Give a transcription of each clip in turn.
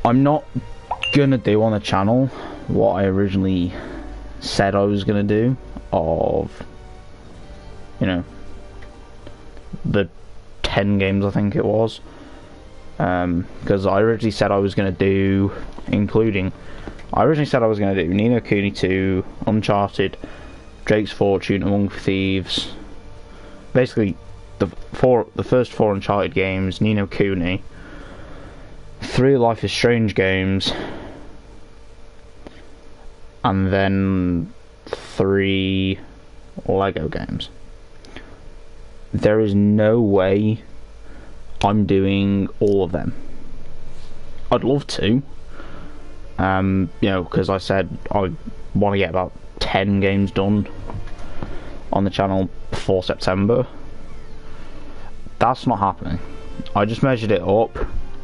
I'm not gonna do on the channel what I originally said I was gonna do of, you know, the 10 games I think it was, because I originally said I was gonna do, I originally said I was gonna do Ni no Kuni 2, Uncharted, Drake's Fortune, Among Thieves, basically the first 4 Uncharted games, Ni no Kuni, 3 Life is Strange games, and then 3 Lego games. There is no way I'm doing all of them. I'd love to, you know, because I said I want to get about 10 games done on the channel before September. That's not happening. I just measured it up,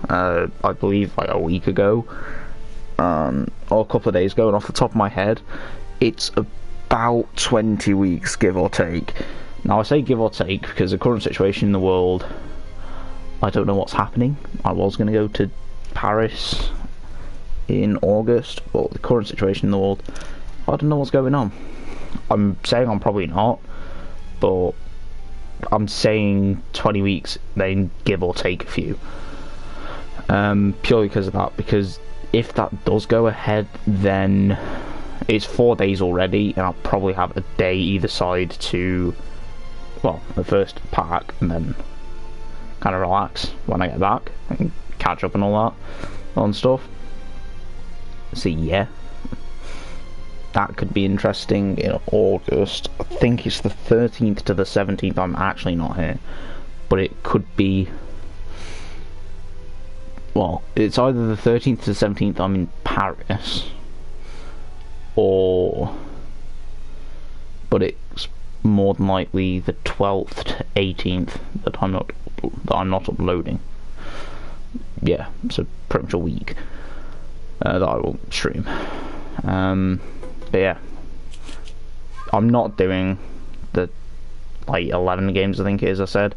I believe like a week ago, or a couple of days ago, and off the top of my head, it's about 20 weeks, give or take. Now I say give or take because the current situation in the world, I don't know what's happening. I was going to go to Paris in August, but the current situation in the world, I don't know what's going on. I'm saying I'm probably not, but I'm saying 20 weeks, then give or take a few. Purely because of that, because if that does go ahead, then it's 4 days already, and I'll probably have a day either side to, well, the first pack, and then kind of relax when I get back and catch up and all that on stuff. So yeah, that could be interesting in August. I think it's the 13th to the 17th. I'm actually not here, but it could be, well, it's either the 13th to the 17th I'm in Paris, or, but it's more than likely the 12th to 18th that I'm not uploading. Yeah, so pretty much a week that I will stream. But yeah, I'm not doing the like 11 games I think it is. I said,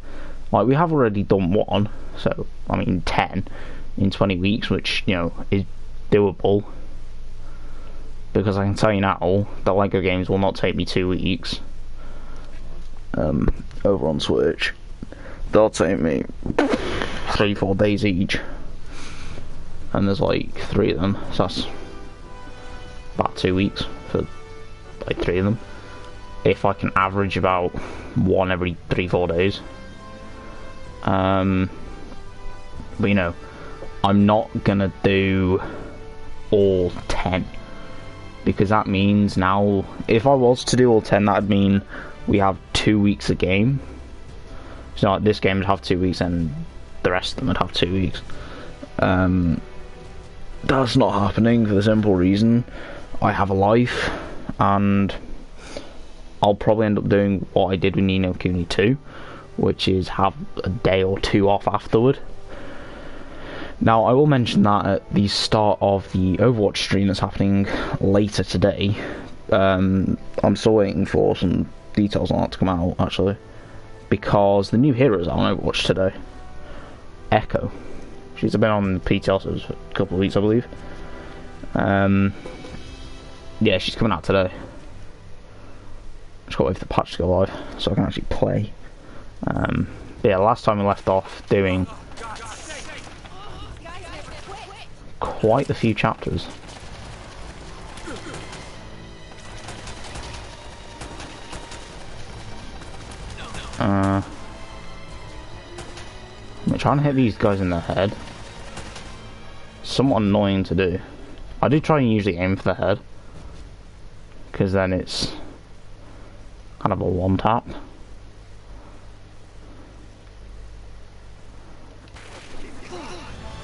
like, we have already done 1, so I mean 10 in 20 weeks, which, you know, is doable, because I can tell you now, the Lego games will not take me 2 weeks. Over on Switch, they'll take me 3-4 days each, and there's like 3 of them, so that's about 2 weeks for like 3 of them, if I can average about 1 every 3-4 days. But you know, I'm not gonna do all 10, because that means now, if I was to do all 10, that'd mean we have 2 weeks a game. So like, this game would have 2 weeks and the rest of them would have 2 weeks. That's not happening for the simple reason I have a life, and I'll probably end up doing what I did with Ni no Kuni 2, which is have a day or 2 off afterward. Now I will mention that at the start of the Overwatch stream that's happening later today. I'm still waiting for some details on that to come out, actually, because the new hero is on Overwatch today. Echo. She's been on the PTL servers for a couple of weeks, I believe. Yeah, she's coming out today. Just got to wait for the patch to go live so I can actually play. But yeah, last time we left off doing quite a few chapters. I'm trying to hit these guys in the head. Somewhat annoying to do. I do try and usually aim for the head, because then it's kind of a one tap.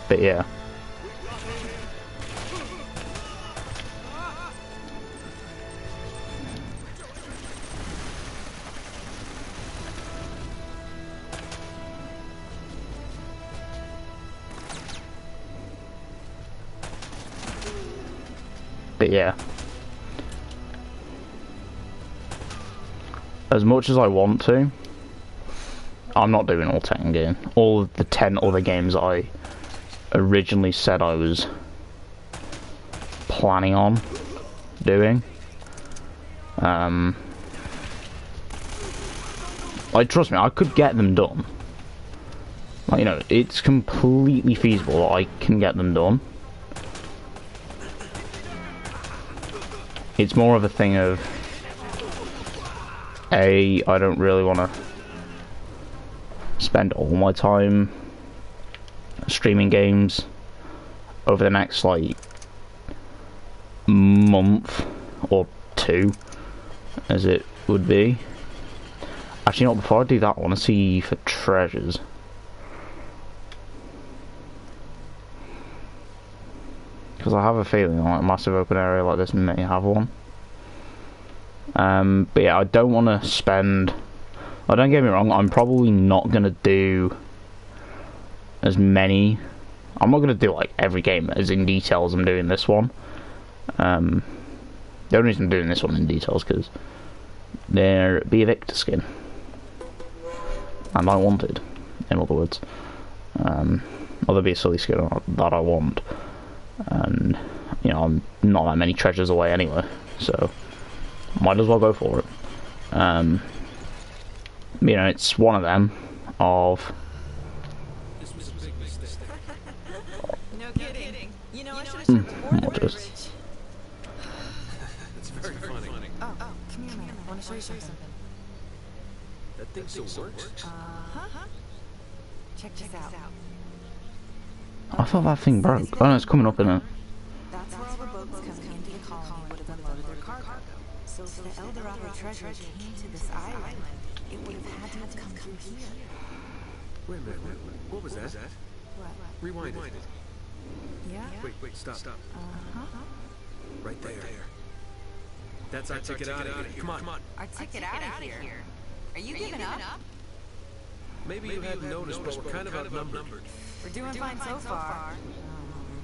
But yeah. But yeah, as much as I want to, I'm not doing all 10 games. All of the 10 other games I originally said I was planning on doing. Like, trust me, I could get them done. Like, you know, it's completely feasible that I can get them done. It's more of a thing of, I don't really want to spend all my time streaming games over the next, like, month or two, as it would be. Actually, not before I do that, I want to see for treasures. Because I have a feeling like a massive open area like this may have one. But yeah, I don't want to spend... Oh, don't get me wrong, I'm probably not going to do as many... I'm not going to do like every game as in detail as I'm doing this one. The only reason I'm doing this one in details because there be a Victor skin. And I wanted, in other words. Or there'll be a silly skin that I want. And, you know, I'm not that many treasures away anyway, so might as well go for it. You know, it's one of them of... This was a big mistake. No kidding. You know, I should have started before the bridge. It's very funny. Oh, come here, man. I want to show you something. That thing still works? Check this out. I thought that thing broke. Oh no, it's coming up in it. That's where all the boats coming into the colony would have unloaded their cargo. So if the El Dorado treasure came to this island, it would have had to have come through here. Wait a minute. What was that? What? Rewind it. Yeah? Wait, stop. Right there. That's our ticket out of here. Come on. Our ticket out of here. Are you giving up? Maybe you hadn't noticed, but we're kind of outnumbered. We're doing fine so far.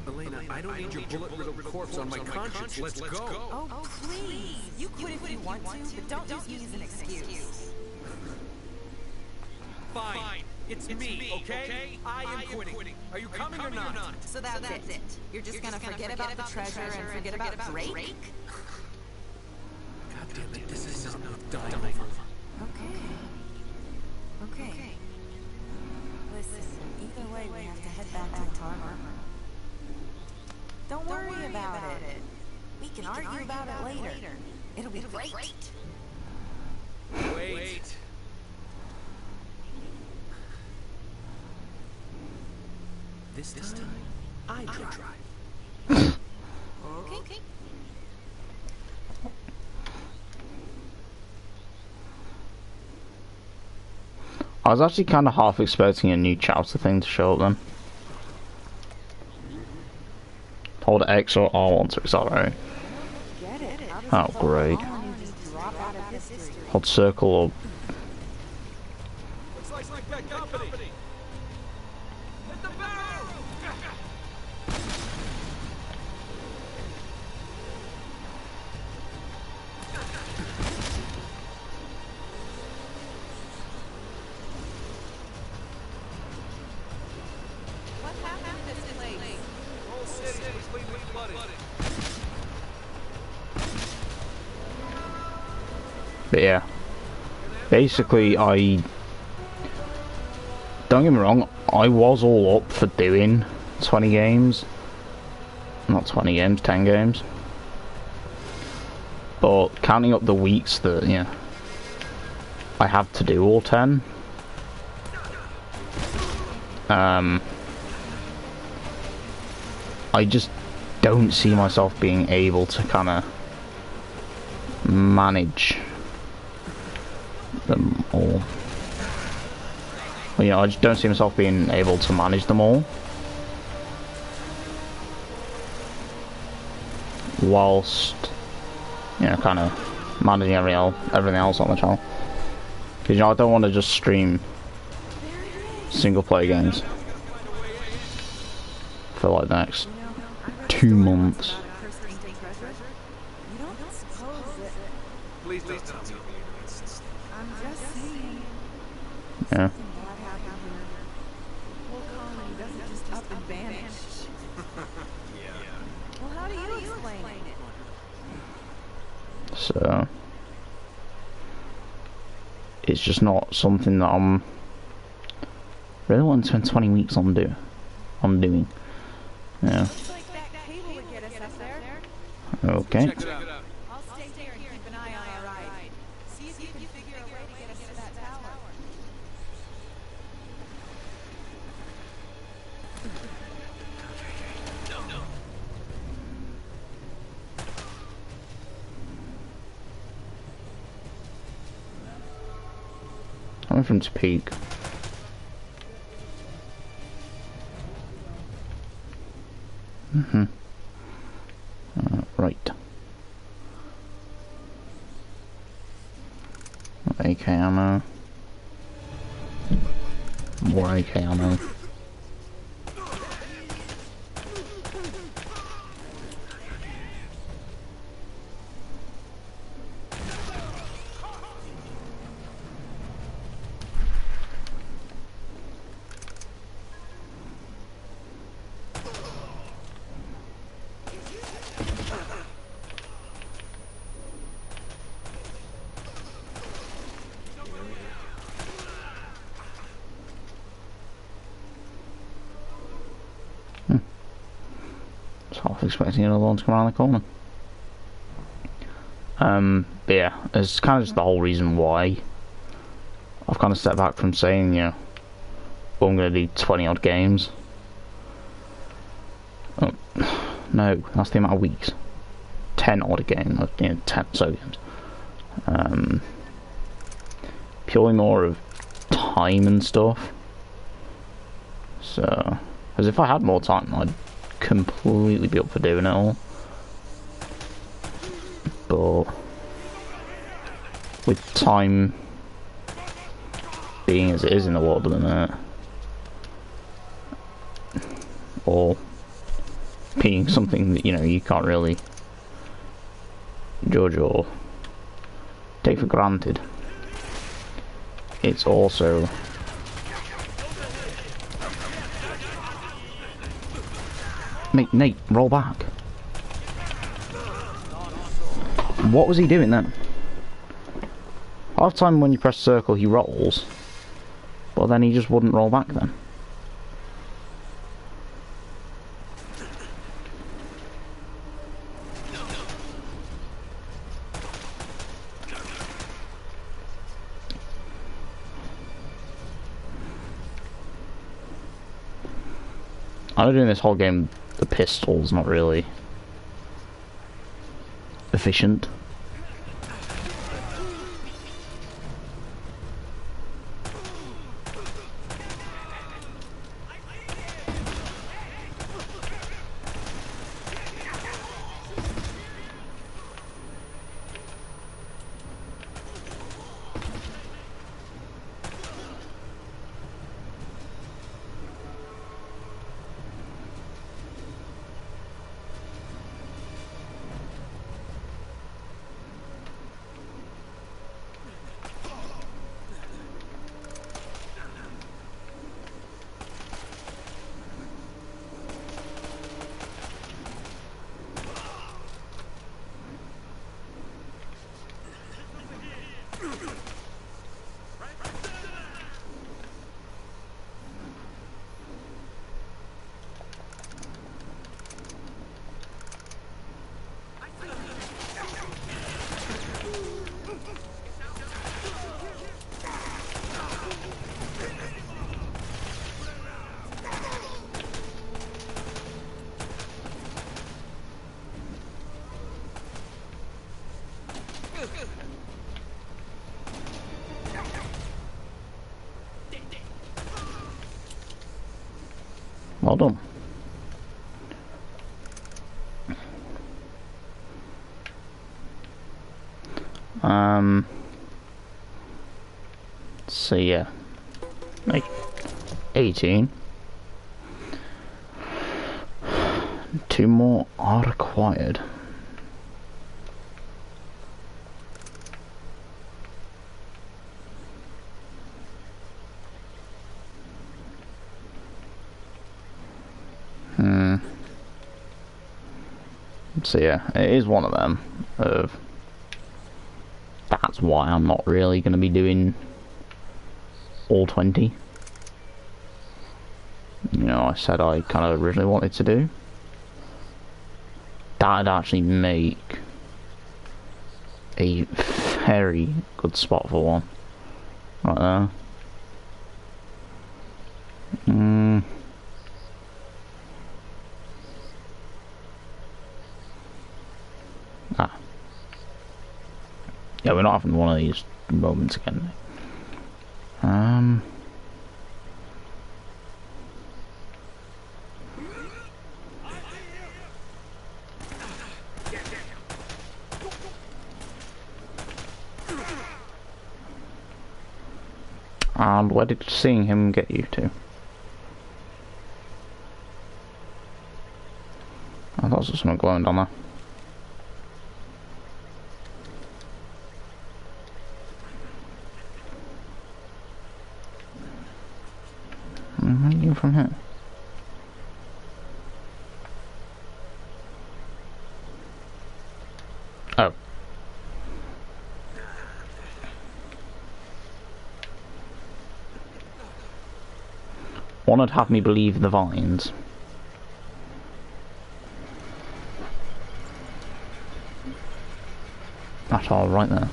Elena, I don't need your bullet-riddled corpse on my conscience. Let's go. Oh, please. You quit if you want to, but don't just use an excuse. Fine. It's me, okay? I am quitting. Are you coming or not? So that's it. You're just gonna forget about the treasure and forget about Drake? God damn it, this is not worth dying over. Okay. Listen, either way, we have to head back to the harbor. Don't worry about it. We can argue about it later. It'll be great. Wait. This time, I drive. Okay. I was actually kind of half expecting a new chapter thing to show up then. Hold X or R1 to accelerate. Oh, great. Hold circle or... Looks like that company. Hit the barrel! What happened to this place? The whole city is completely flooded. But yeah. Basically, don't get me wrong, I was all up for doing 20 games. Not 20 games, 10 games. But counting up the weeks that, yeah, I have to do all 10. I just don't see myself being able to kind of manage them all. Well, you know, I just don't see myself being able to manage them all whilst, you know, kind of managing everything else on the channel. Because, you know, I don't want to just stream single player games for like the next 2 months. Please don't tell me. I'm just saying. Yeah. Whole colony doesn't just up and vanish. Well, how do you explain it? So it's just not something that I'm really wanting to spend 20 weeks on doing. Yeah. Looks like that cable would get us up there. Okay. Check it out. I'll stay here and keep an eye on our ride. See if you can figure a way to get us to that tower. I'm waiting for him to peek. Right. AK ammo. More AK ammo. Half expecting another one to come around the corner. But yeah, it's kind of just the whole reason why I've kind of stepped back from saying, you know, well, I'm going to do 20 odd games. Oh, no, that's the amount of weeks. 10 odd games, you know, 10 so games. Purely more of time and stuff. So, because if I had more time, I'd completely be up for doing it all, but with time being as it is in the world at the minute, or being something that, you know, you can't really judge or take for granted, it's also Nate, roll back. What was he doing then? Half time when you press circle he rolls, but then he just wouldn't roll back then. I'm doing this whole game. The pistol's not really efficient. Well done. So yeah, like 18. 2 more are required. So yeah, it is one of them of that's why I'm not really going to be doing all 20. You know, I said I kind of originally wanted to do. That'd actually make a very good spot for one. Right there. Ah. Yeah, we're not having one of these moments again. And where did seeing him get you to? I thought there was something glowing down there. You from here? Oh. One would have me believe the vines. That's all right there.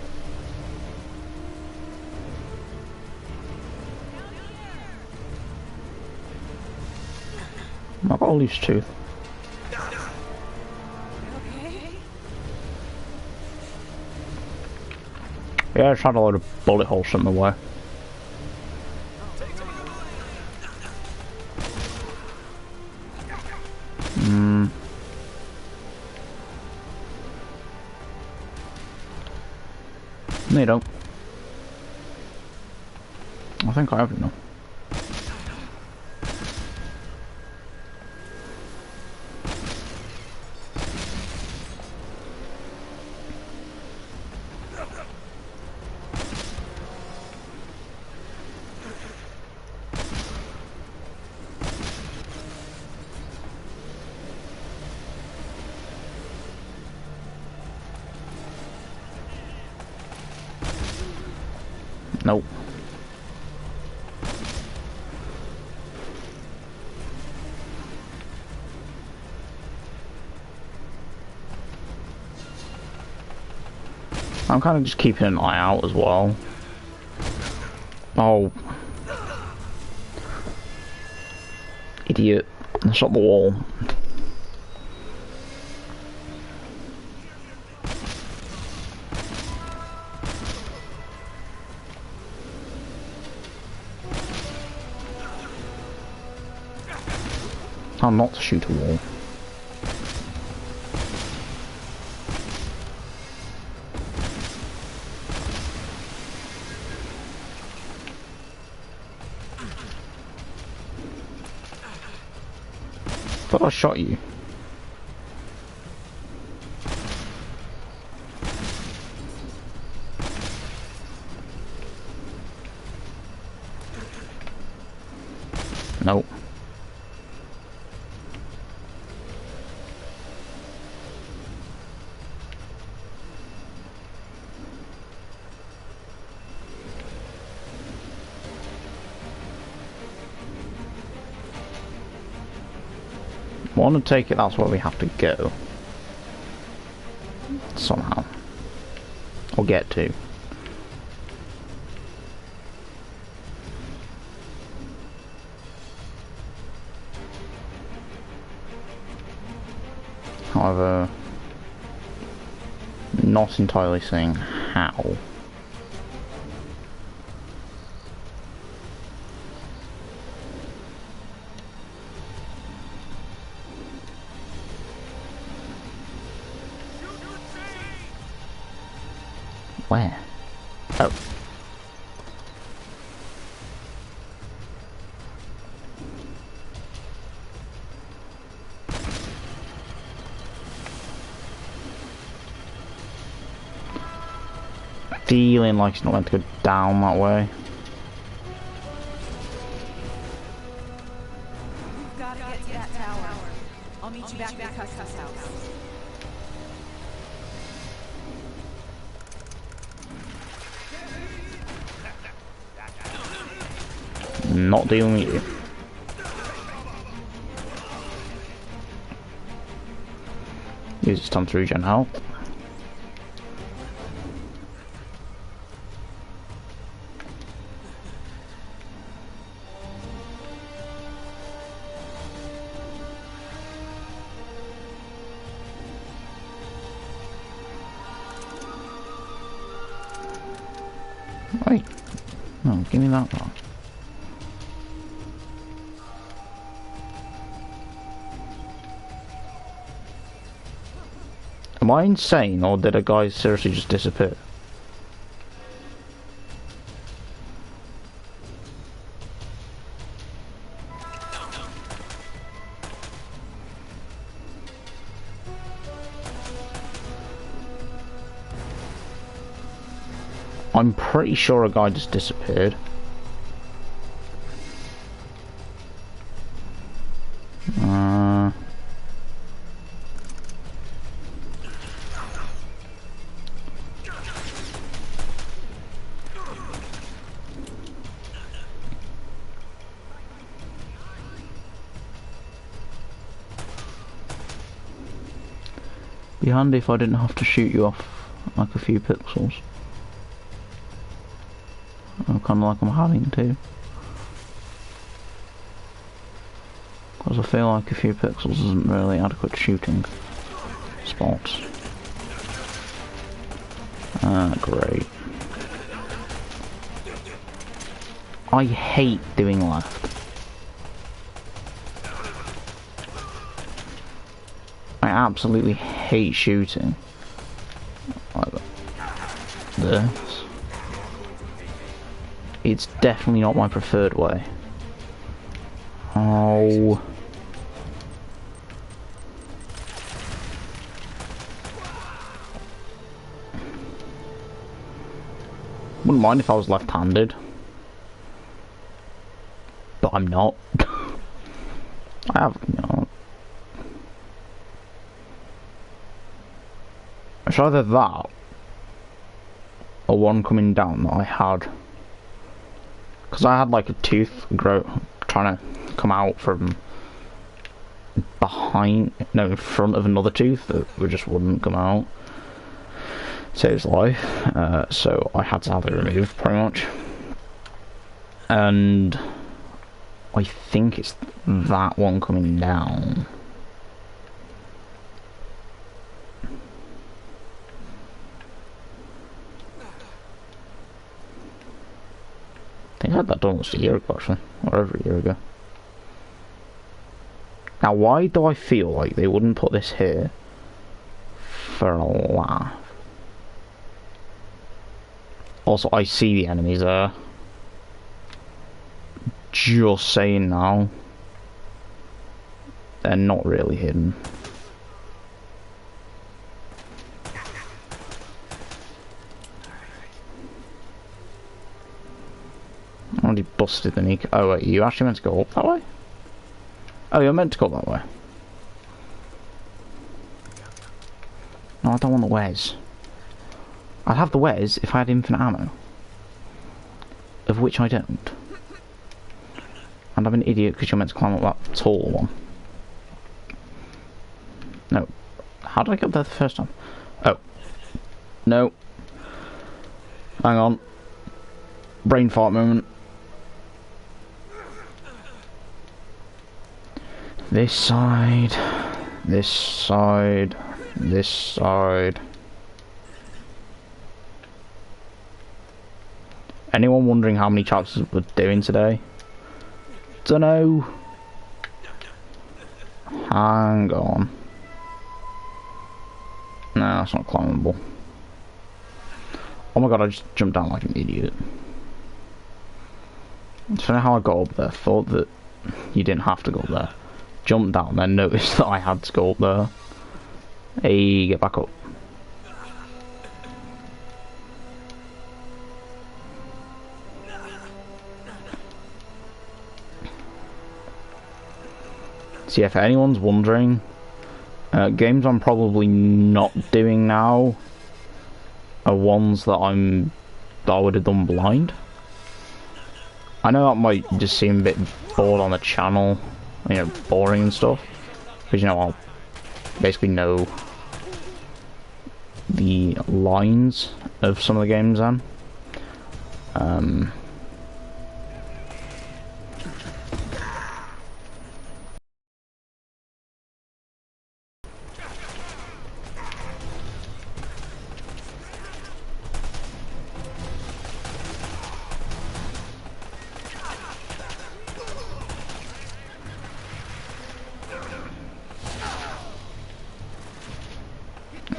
I've got a loose tooth. Okay. Yeah, I just had a load of bullet holes in the way. No, you don't. I think I have it now. Nope. I'm kind of just keeping an eye out as well. Oh. Idiot. I shot the wall. How not to shoot a wall. Thought I shot you. Nope. I want to take it, that's where we have to go. Somehow. Or get to. However, not entirely seeing how. Where? Oh. Feeling like it's not meant to go down that way. You've got to get to that tower. I'll meet you back at the customs house. not dealing with you. Use this time to regen health. Wait. No, give me that one. Am I insane, or did a guy seriously just disappear? I'm pretty sure a guy just disappeared. Be handy if I didn't have to shoot you off like a few pixels. Kind of like I'm having to. Because I feel like a few pixels isn't really adequate shooting spots. Great. I hate doing left. I absolutely hate shooting like this. It's definitely not my preferred way. Oh. Wouldn't mind if I was left-handed. But I'm not. I have, you know. It's either that or one coming down that I had. Because I had like a tooth grow, trying to come out from behind, no, in front of another tooth that just wouldn't come out. Save his life. So I had to have it removed pretty much. And I think it's that one coming down. I think I had that done almost a year ago, actually, or over a year ago. Now, why do I feel like they wouldn't put this here for a laugh? Also, I see the enemies there. Just saying now. They're not really hidden. I already busted the Nico. Oh wait, you actually meant to go up that way? Oh, you're meant to go that way. No, I don't want the Wes. I'd have the Wes if I had infinite ammo. Of which I don't. And I'm an idiot because you're meant to climb up that tall one. No. How did I get up there the first time? Oh. No. Hang on. Brain fart moment. This side. This side. This side. Anyone wondering how many chapters we're doing today? Dunno. Hang on. No, that's not climbable. Oh my god, I just jumped down like an idiot. I don't know how I got up there. Thought that you didn't have to go up there. Jumped down, then noticed that I had to go up there. Hey, get back up. So yeah, if anyone's wondering, games I'm probably not doing now are ones that I would have done blind. I know that might just seem a bit bored on the channel, you know, boring and stuff, because, you know, I'll basically know the lines of some of the games then.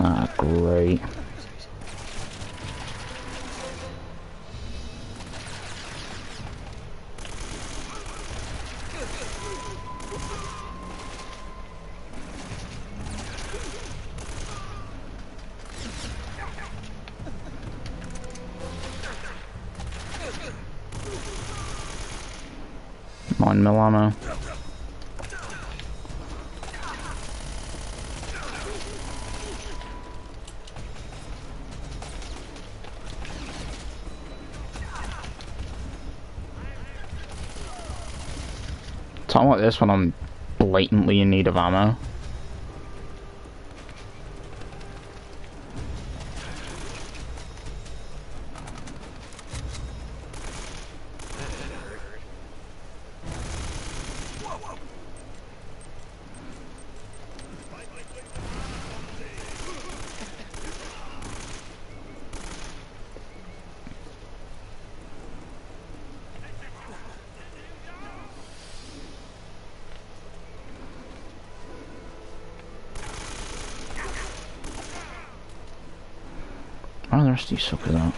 Ah, great. Mine Milano. Time like this when I'm blatantly in need of ammo. Where are the rest of these suckers out?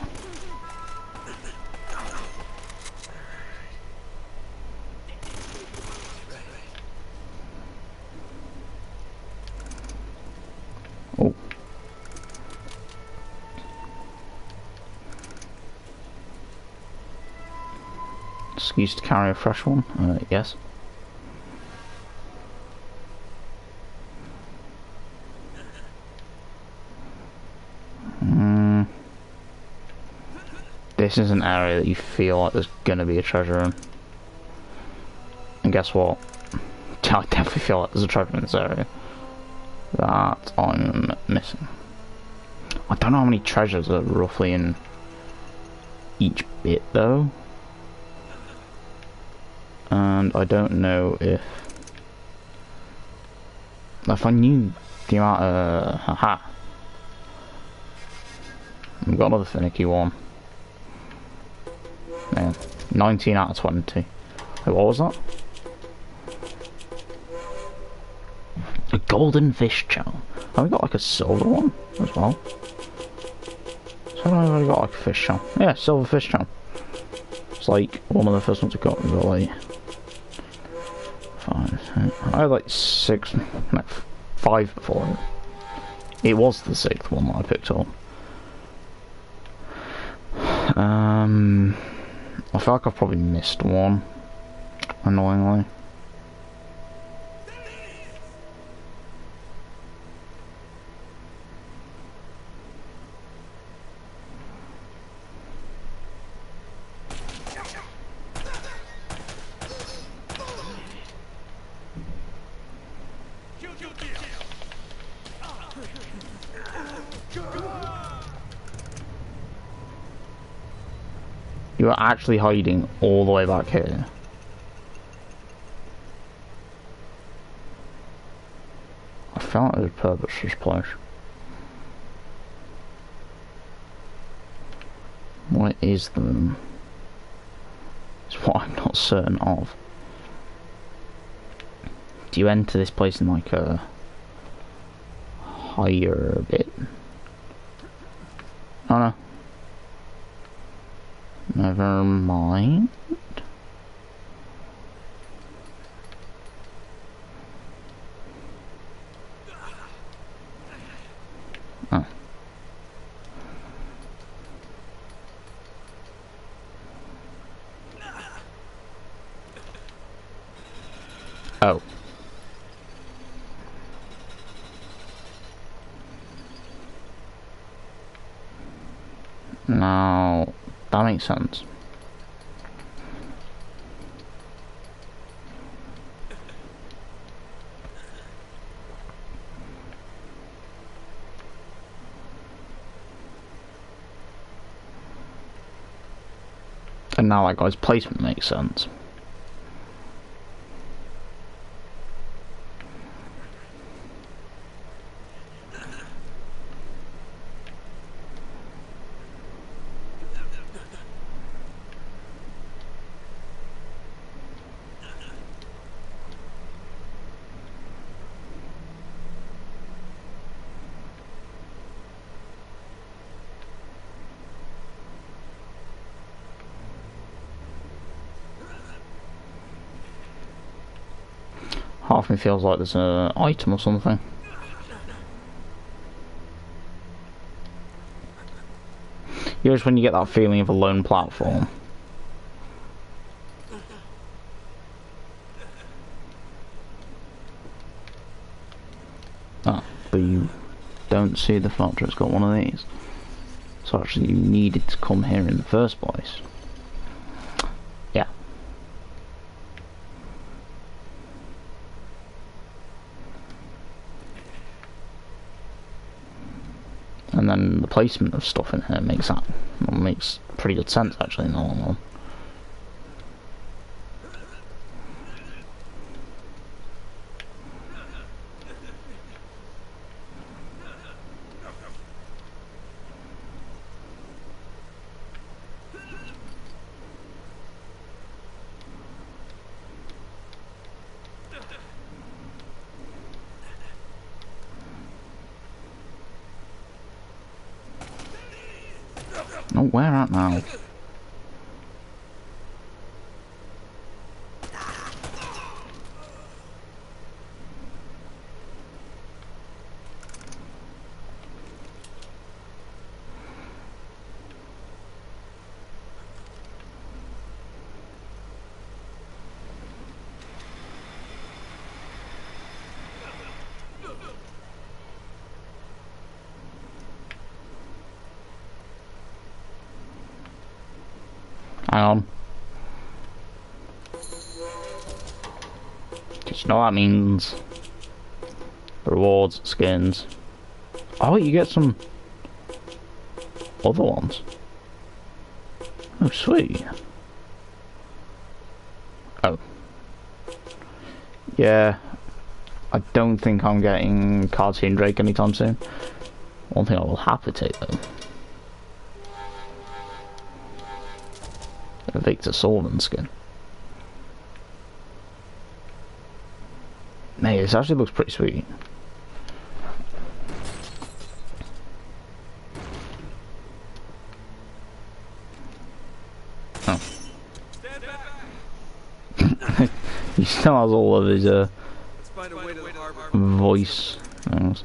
Oh. Excuse to carry a fresh one? Yes. This is an area that you feel like there's gonna be a treasure in. And guess what? I definitely feel like there's a treasure in this area that I'm missing. I don't know how many treasures are roughly in each bit though. And I don't know if I knew the amount of... haha. We've got another finicky one. Yeah, 19 out of 20. Wait, what was that? A golden fish chow. Have we got like a silver one as well? So I've already got like a fish chow. Yeah, silver fish chow. It's like one of the first ones we got. We got like 5, 6, I had like 6, no, 5 before. It was the 6th one that I picked up. I feel like I've probably missed one, annoyingly. You are actually hiding all the way back here. I felt it was purpose this place. What is the room? It's what I'm not certain of. Do you enter this place in like a higher bit? Oh no. Never mind. Oh. Oh. Now, that makes sense. And now that guy's placement makes sense. Half me feels like there's an item or something. You know, just when you get that feeling of a lone platform. Ah, but you don't see the fact that it's got one of these. So actually you needed to come here in the first place. Yeah. And then the placement of stuff in here makes pretty good sense actually in the long run. Oh, where at now? Hang on. Just know what that means. Rewards, skins. Oh, you get some other ones. Oh, sweet. Oh. Yeah. I don't think I'm getting Cartoon Drake anytime soon. One thing I will happily take though. A Victor Sullivan skin. Mate, this actually looks pretty sweet. Oh. He still has all of his voice things.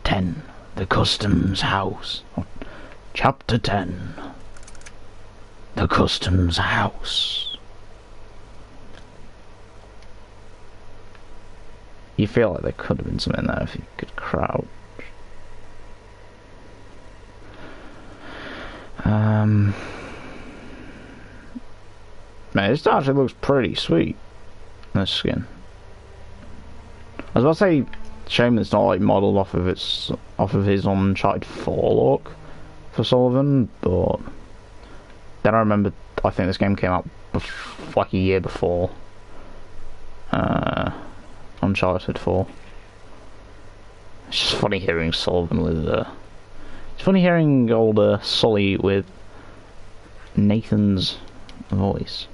10. The Customs House. Chapter 10. The Customs House. You feel like there could have been something there if you could crouch. Man, this actually looks pretty sweet. This skin. I was about to say, shame it's not like modelled off of his Uncharted 4 look for Sullivan, but then I remember I think this game came out like a year before Uncharted 4. It's just funny hearing Sullivan with it's funny hearing old Sully with Nathan's voice.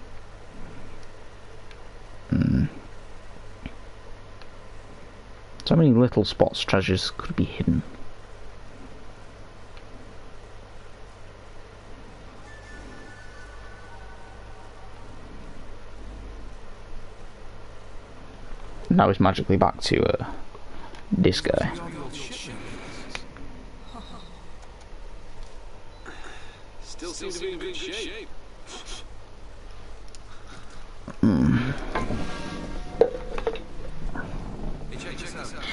So many little spots treasures could be hidden. Now it's magically back to this guy. Still seems to be in good shape. Hey, check this out.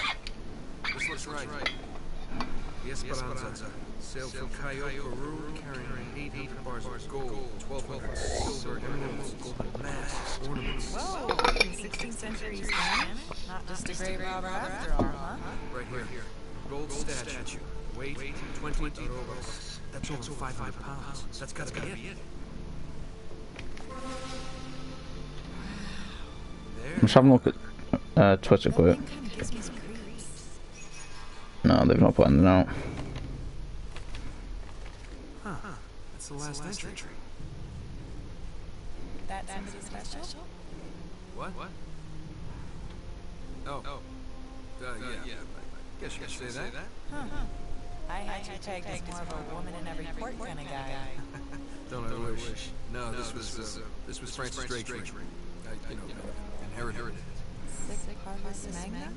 This looks right. The Esperanza sailed from Cayo, Peru, carrying 800 bars of gold, 1,200 silver, emeralds, gold masks, ornaments. Whoa, in 16th century Spanish? Not just a great robber after all, huh? Right here. Gold statue. Weight 20 arrobas. That's over 500 pounds. That's gotta be it. I'm just having a look at Twitter quick. Kind of gives me some creeps. No, they've not put anything out. Huh. That's the last entry. That's somebody special? What? Oh. Yeah. I guess you could say that. Huh. I had you tagged as more of a woman in every port kind of guy. Don't I wish? No, this was Francis Drake's ring. Inherited it. Sick Harvest Magna?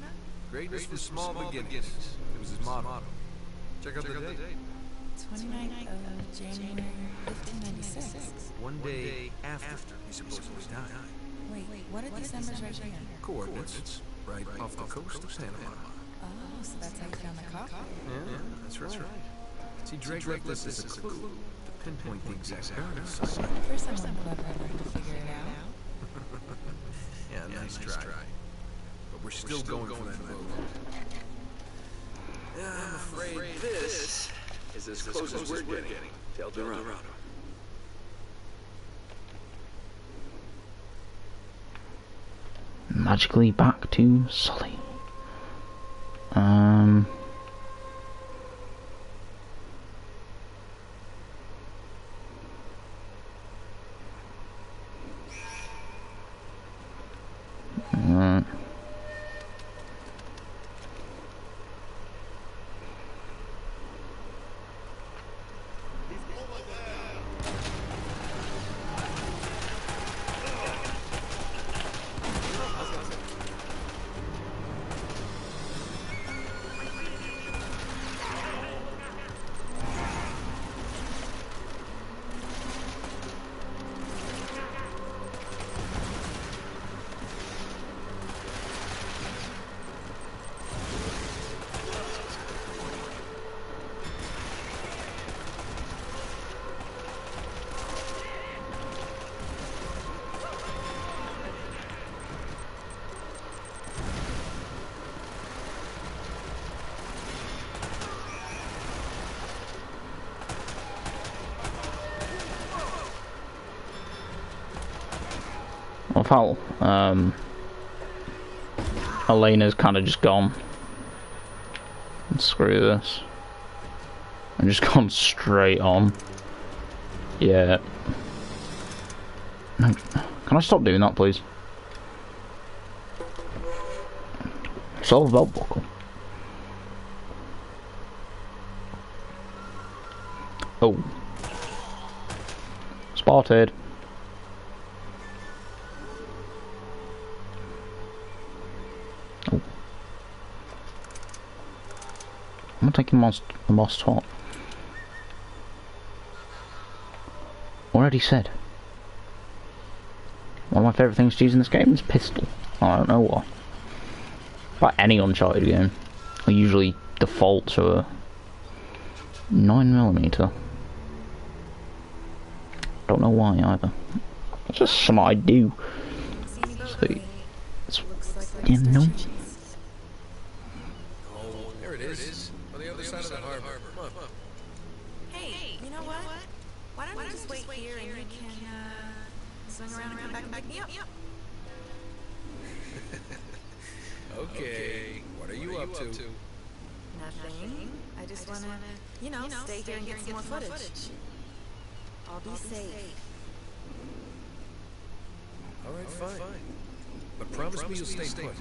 Greatness from small beginnings. It was his motto. Check out the date. 29th of January, 1596. One day after he supposedly died. Wait, what are these numbers right here? Coordinates right off the coast of Santa Monica. Oh, so that's how you found the coffin? Yeah, that's right. See, Drake left this as a clue to pinpoint the exact burial site. For someone clever enough to figure it out. Yeah, nice try. But we're still going for that vote. I'm afraid this is as close as we're getting to El Dorado. Magically back to Sully. Alright. Of how Elena's kind of just gone. Screw this. I'm just gone straight on. Yeah. No, can I stop doing that, please? Solve belt buckle. Oh. Spotted. I'm taking the boss top. Already said. One of my favourite things to use in this game is pistol. I don't know why. About any Uncharted game, I usually default to a 9mm. Don't know why either. It's just something I do. So, it's, you know. There it is. On the other side of the harbor. Come on. Hey, you know what? Why don't you just wait here and you can, swing around and come back and pick me up? Okay. What are you up to? Nothing. I just wanna, stay here and get some more footage. I'll be safe. All right, fine. But promise me you'll stay put.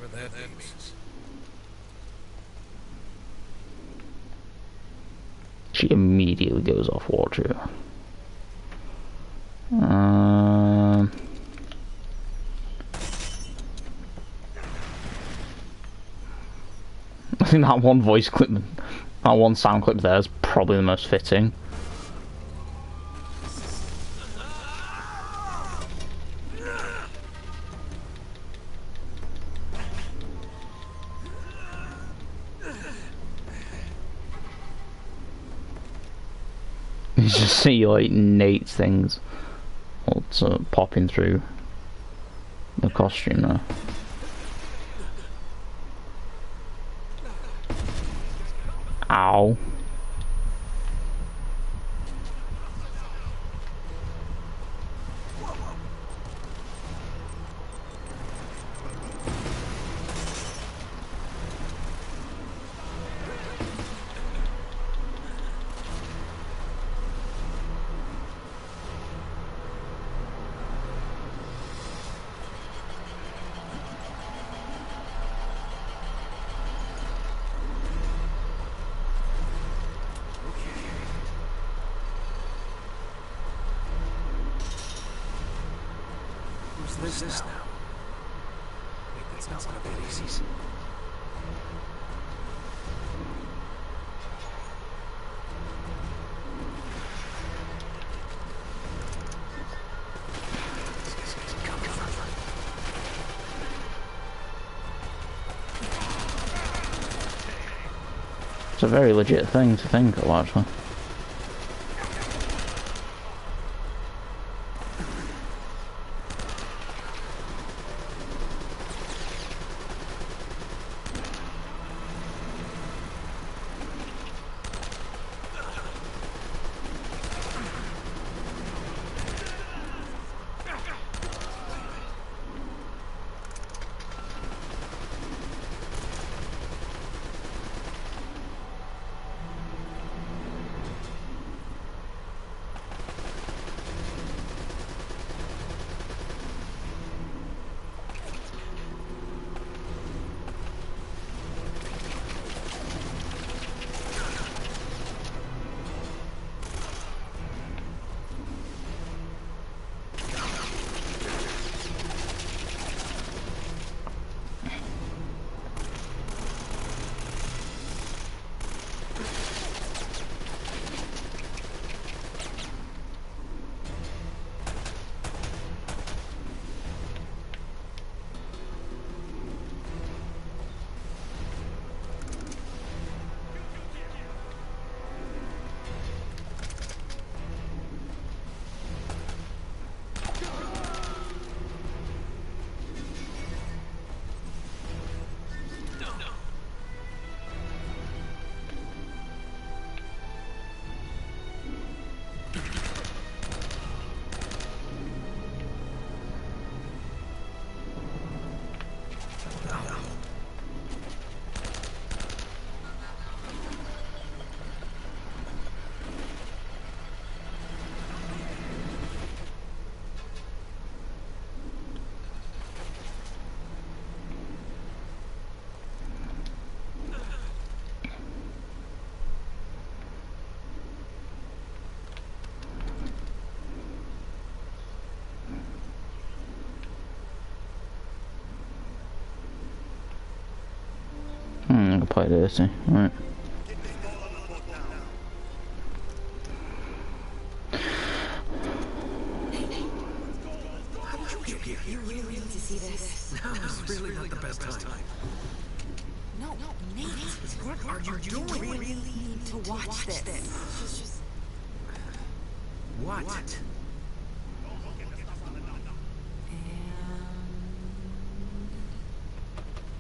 Whatever that means. She immediately goes off water. I think that one voice clip, that one sound clip there is probably the most fitting. You just see like Nate's things also popping through the costume there. Ow. this now? Wait, that's not one of Eddie's. It's a very legit thing to think of, actually. I can play this, right. How did you get here? You really need to see this. No, this is really not the best time. No, Nate. What are you doing? You really need to watch this. Just... What?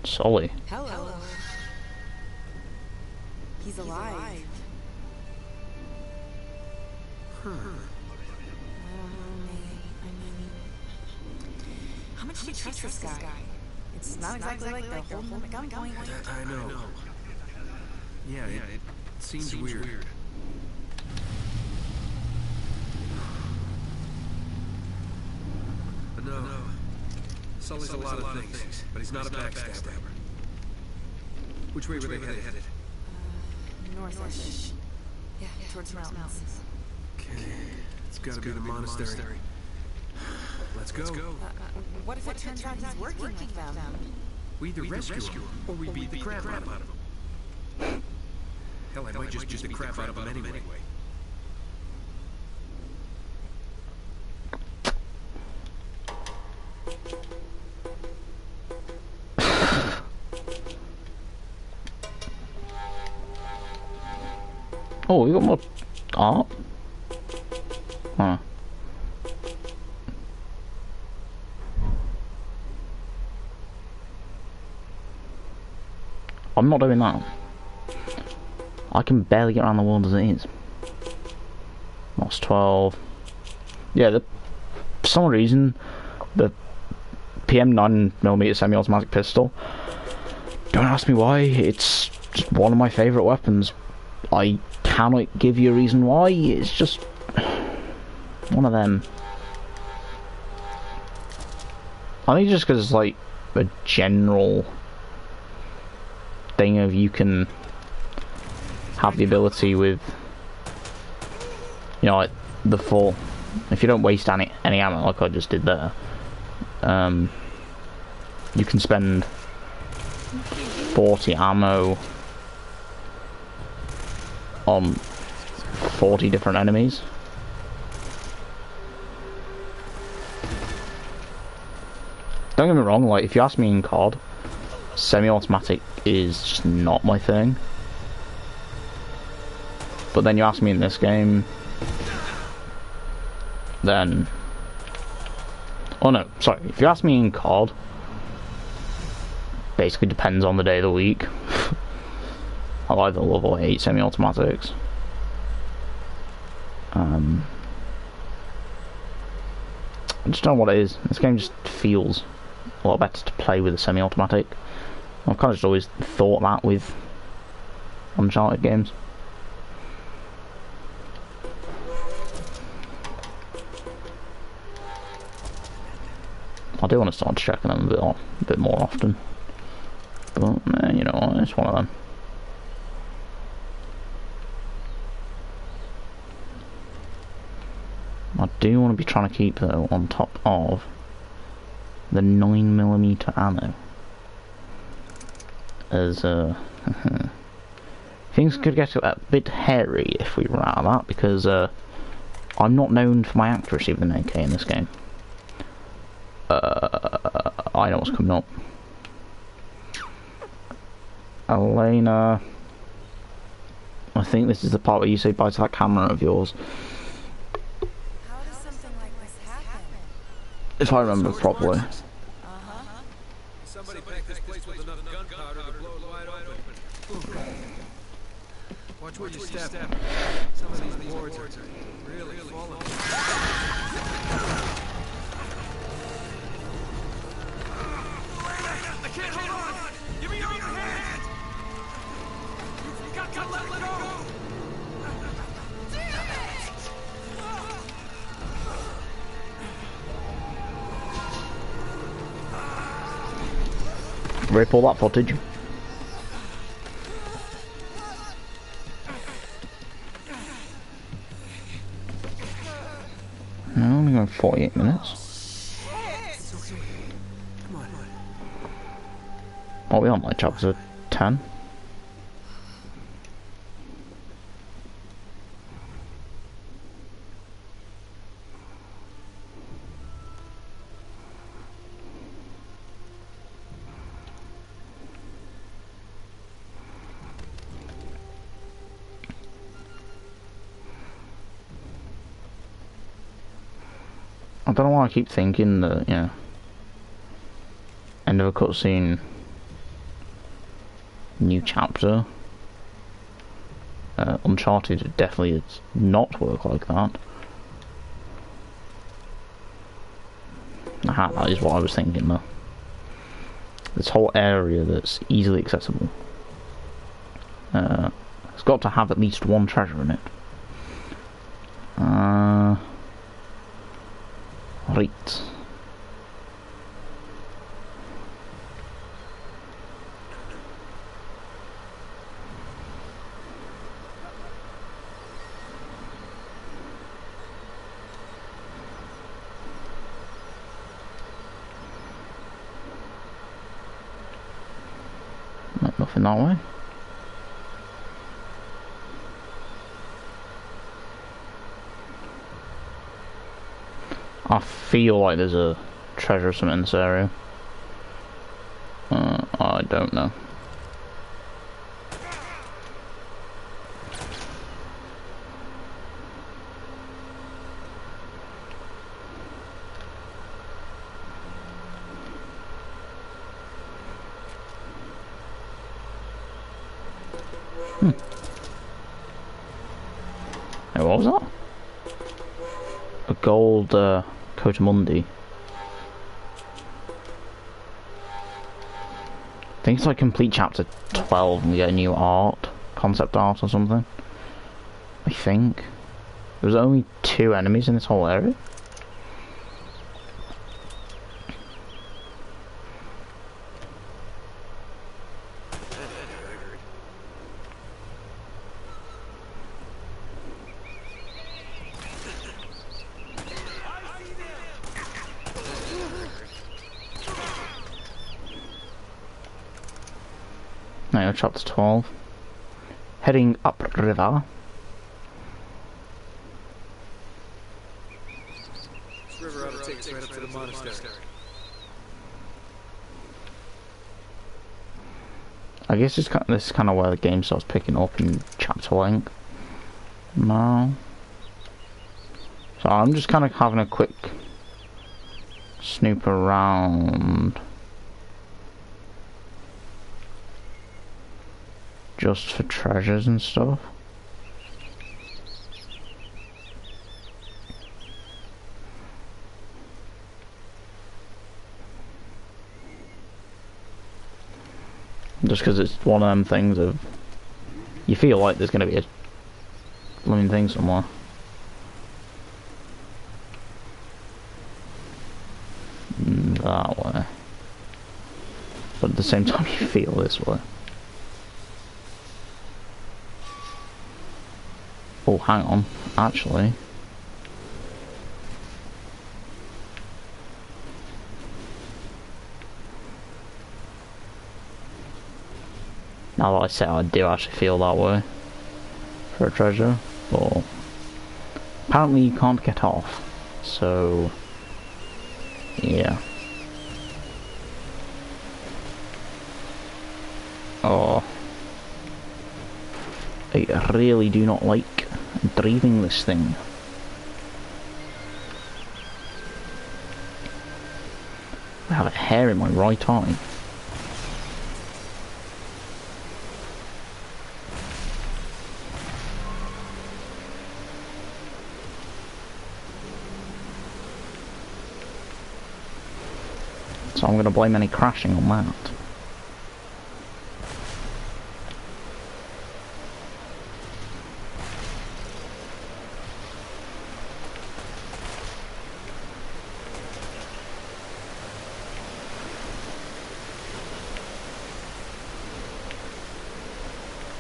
Sully. Hello. He's alive. Huh. I mean, how much do you trust this guy? It's not exactly like the whole moment gunpoint. I know. Yeah, it seems weird. But no. Sully's a lot of things, but he's not a backstabber. Which way were they headed? Northish. Yeah, towards the mountains. Okay, it's gotta be the monastery. Let's go. What if it turns out he's working with them? We either rescue him, or we beat the crap out of him. Hell, I might just beat the crap out of him anyway. Oh, we got more art. Huh. I'm not doing that. I can barely get around the world as it is. That's 12. Yeah, for some reason, the PM 9mm semi-automatic pistol, don't ask me why, it's just one of my favourite weapons. I cannot give you a reason why, it's just one of them. I think just because it's like a general thing of you can have the ability with, you know, like the full, if you don't waste any ammo like I just did there, you can spend 40 ammo on 40 different enemies. Don't get me wrong, like, if you ask me in COD, semi-automatic is just not my thing. But then you ask me in this game, then... Oh no, sorry, if you ask me in COD, basically depends on the day of the week. I either love or hate semi-automatics. I just don't know what it is. This game just feels a lot better to play with a semi-automatic. I've kind of just always thought that with Uncharted games. I do want to start checking them a bit more often. But, you know, it's one of them. I do want to be trying to keep, though, on top of the 9mm ammo. As, things could get a bit hairy if we run out of that, because, I'm not known for my accuracy with an AK in this game. I know what's coming up. Elena, I think this is the part where you say bye to that camera of yours. How does something like this happen? If I remember properly. Somebody packed this place with enough gunpowder to blow it wide open. Watch where you step. Some of these boards are really falling. I can't hold on! Give me your other hand! You got to let go! Rip all that footage. No, only going 48 minutes. What are we on, like chapter 10? I don't know why I keep thinking that, you know, end of a cutscene, new chapter. Uncharted definitely does not work like that. Aha, that is what I was thinking though. This whole area that's easily accessible. It's got to have at least one treasure in it. Right. Nothing that way. I feel like there's a treasure or something in this area. I don't know. Hey, what was that? A gold Cotamundi. I think it's like complete chapter 12 and we get a new art, concept art or something. I think. There's only 2 enemies in this whole area. Now, chapter 12. Heading upriver. This river ought to take us right up to the monastery. I guess this is kind of where the game starts picking up in chapter length. No. So I'm just kind of having a quick snoop around. Just for treasures and stuff. Just because it's one of them things of you feel like there's going to be a blooming thing somewhere. That way. But at the same time you feel this way. Oh, hang on. Actually. Now that I say I do actually feel that way for a treasure, but apparently you can't get off, so yeah. Oh, I really do not like driving this thing. I have a hair in my right eye. So I'm going to blame any crashing on that.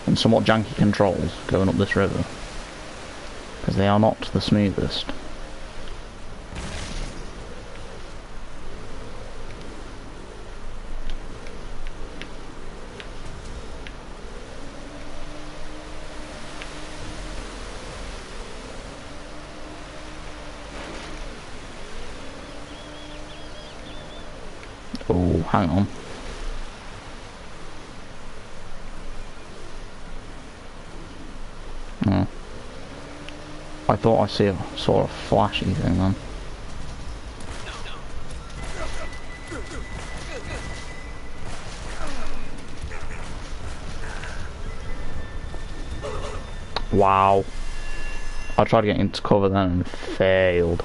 And somewhat janky controls going up this river, because they are not the smoothest. Oh, hang on. Oh. I thought I saw a flashy thing then. Wow. I tried getting into cover then and failed.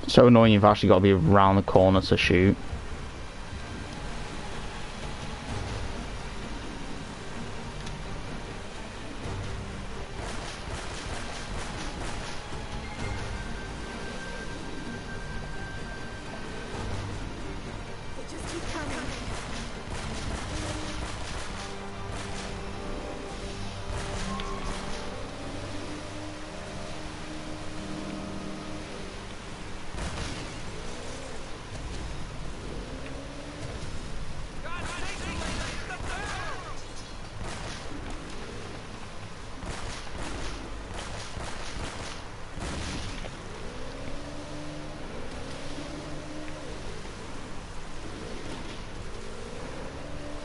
So annoying you've actually got to be around the corner to shoot.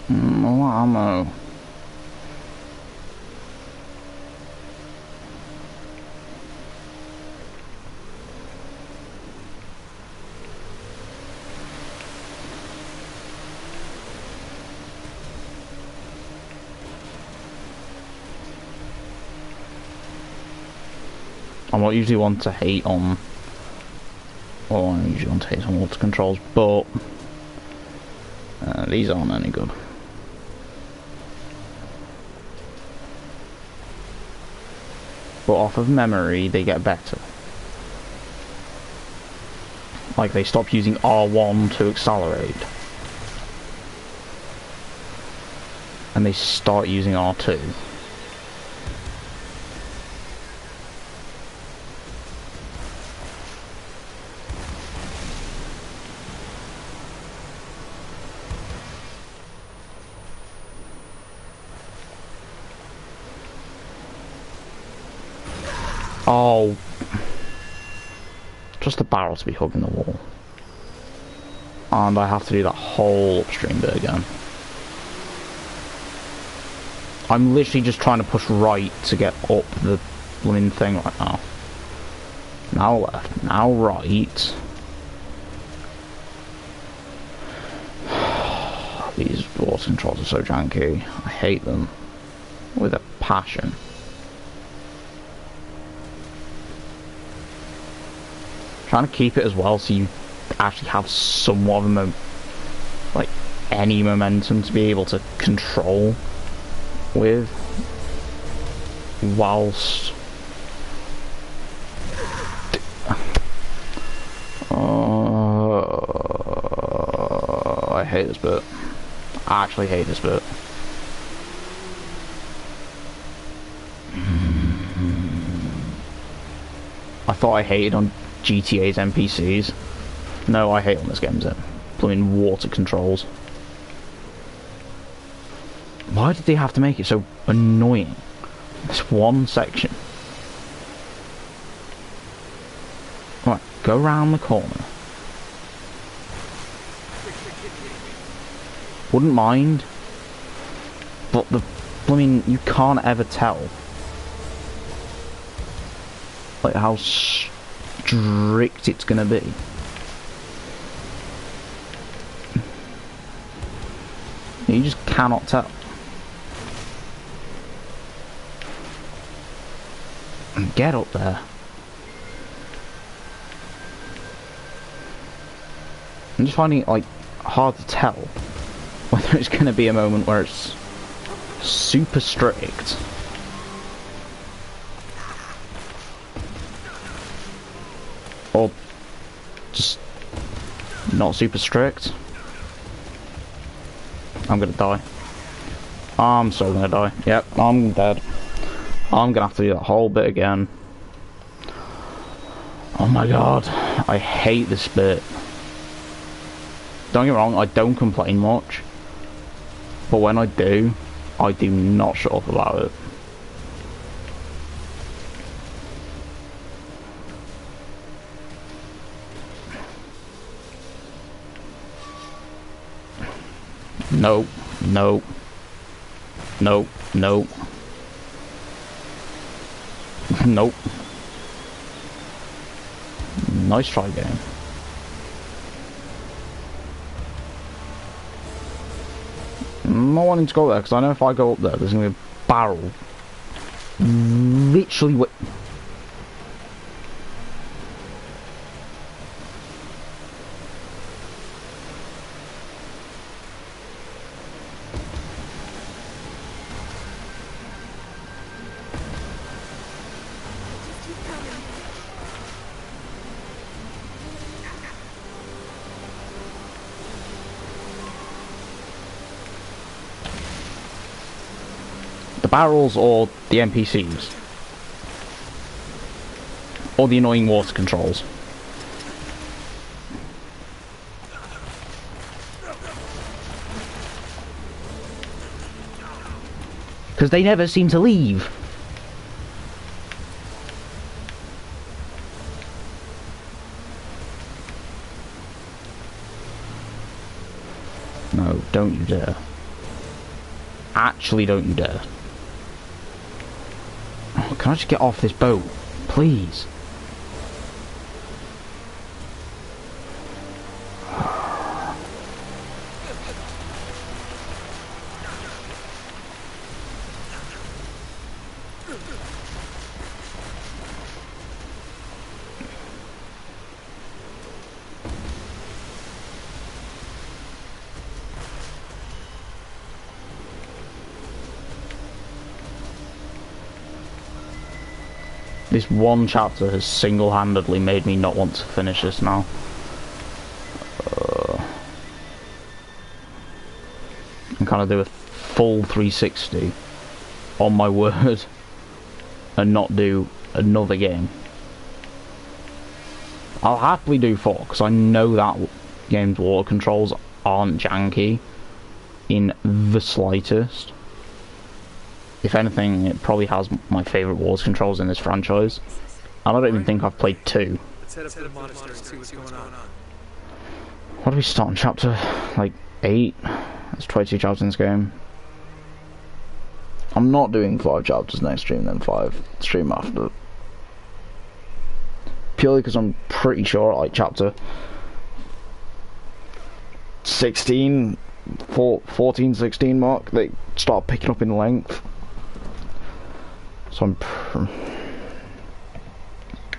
More ammo. I'm not usually one to hate on... Well, I'm usually one to hate on water controls, but... these aren't any good. But off of memory, they get better. Like, they stop using R1 to accelerate. And they start using R2. Oh. Just the barrel to be hugging the wall. And I have to do that whole upstream bit again. I'm literally just trying to push right to get up the blooming thing right now. Now left, now right. These water controls are so janky. I hate them with a passion. Trying to keep it as well so you actually have somewhat of a like any momentum to be able to control with whilst I hate this bit. I actually hate this bit. I thought I hated on GTA's NPCs. No, I hate on this game's it. Blooming water controls. Why did they have to make it so annoying? This one section. Right, go round the corner. Wouldn't mind, but the blooming, you can't ever tell like how strict it's gonna be. You just cannot tell. Get up there. I'm just finding it like hard to tell whether it's going to be a moment where it's super strict or just not super strict. I'm gonna die. I'm so gonna die. Yep, I'm dead. I'm gonna have to do that whole bit again. Oh my god, I hate this bit. Don't get me wrong, I don't complain much, but when I do not shut up about it. Nope, nope, nope, nope, nope. Nice try, game. I'm not wanting to go there because I know if I go up there, there's going to be a barrel. Literally, the barrels or the NPCs? Or the annoying water controls? Because they never seem to leave. No, don't you dare. Actually, don't you dare. Oh, can I just get off this boat? Please. This one chapter has single-handedly made me not want to finish this now. And kind of do a full 360 on my word and not do another game. I'll happily do 4 because I know that game's water controls aren't janky in the slightest. If anything, it probably has my favourite water controls in this franchise. And I don't even think I've played 2. Let's head up to the monastery and see what's going on. What do we start in chapter, like, 8? There's 22 chapters in this game. I'm not doing 5 chapters next stream, then 5 stream after. Purely because I'm pretty sure, like, chapter 16, 14, 16 mark, they start picking up in length. So I'm...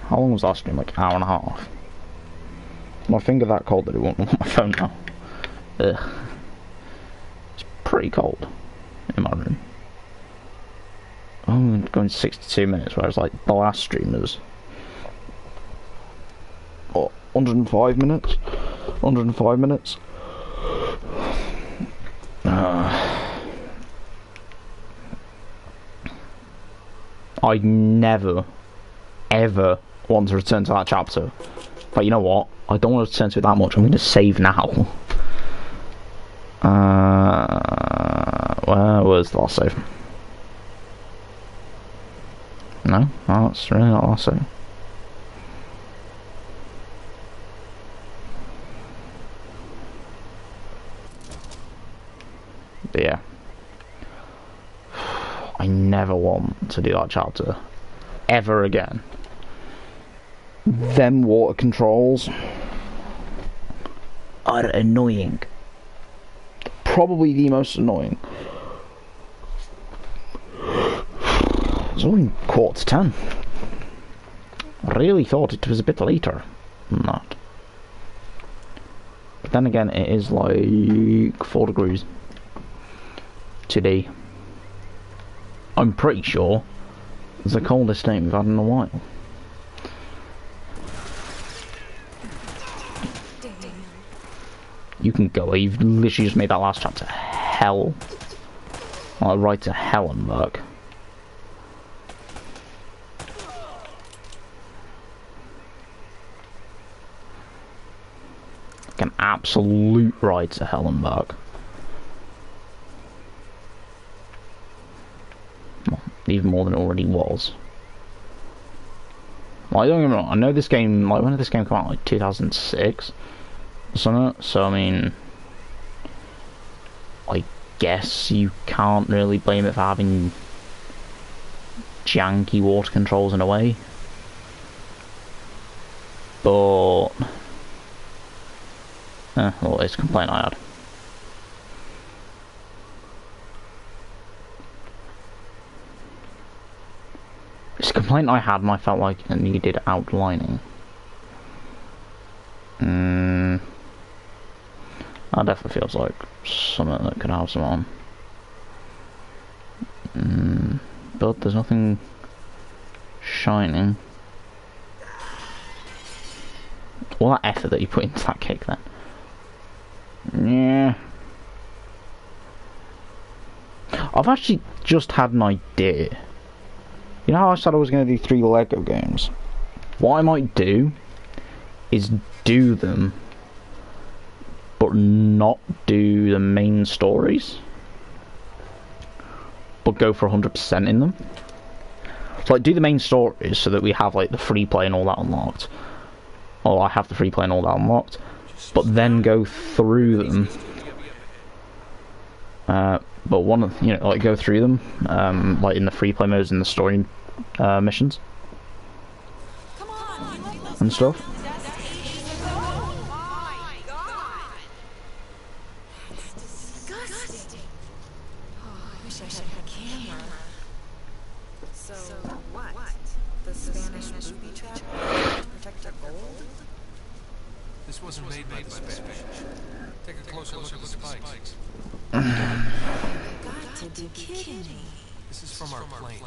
How long was that stream? Like, an hour and a half? My finger that cold that it won't want my phone now. Ugh. It's pretty cold in my room. Oh, I'm going 62 minutes, whereas like the last stream was 105 minutes? 105 minutes? I never, ever want to return to that chapter. But you know what? I don't want to return to it that much. I'm going to save now. Where was the last save? No, that's really not the last save. But yeah. I never want to do that chapter ever again. Them water controls are annoying. Probably the most annoying. It's only 9:45. I really thought it was a bit later than that. But then again, it is like 4 degrees today. I'm pretty sure it's the coldest day we've had in a while. You can go, you've literally just made that last chapter hell. Like, right to hell and back. Like an absolute ride to hell and back. Well, even more than it already was. Like, don't get me wrong, I know this game, like, when did this game come out? Like 2006? Something. So I mean, I guess you can't really blame it for having janky water controls in a way, but well, it's a complaint I had. It's a complaint I had, and I felt like it needed outlining. That definitely feels like something that could have some on. But there's nothing shining. All that effort that you put into that cake then. Yeah. I've actually just had an idea. You know how I said I was going to do 3 Lego games? What I might do is do them, but not do the main stories, but go for 100% in them. So like, do the main stories so that we have like the free play and all that unlocked, or I have the free play and all that unlocked, but then go through them. But one of, you know, like go through them, like in the free play modes and the story missions and stuff. This wasn't made by the Spanish. Take a closer look at the spikes. Got to be kidding me. This is from our plane.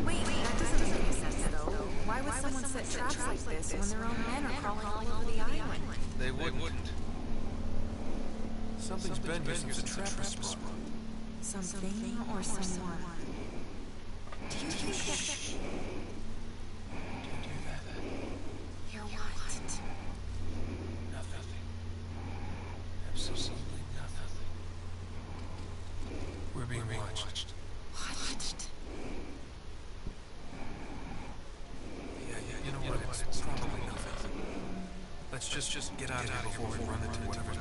Wait, that doesn't make any sense, though. Why would someone set traps like this when their own men are crawling all over the island? They wouldn't. Something's been here since the trap was sprung. Something or someone? Do you think that... Don't do that. You're what? Nothing. Absolutely nothing. We're being watched. Watched? Yeah, you know what? It's probably nothing. Let's just get out of here before we run into whatever's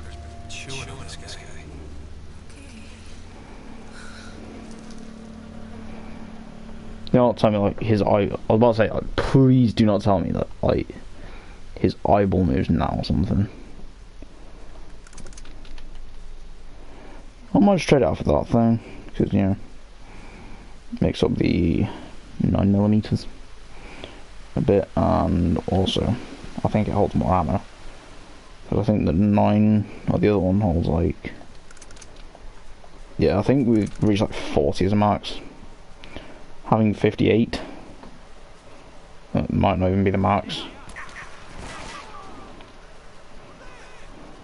chewing on this guy. You don't tell me like his eye. I was about to say, like, please do not tell me that like his eyeball moves now or something. I might just trade it out for that thing because you know makes up the 9mm a bit, and also I think it holds more ammo. Because I think the 9 or the other one holds like, yeah, I think we've reached like 40 as a max. Having 58 might not even be the max.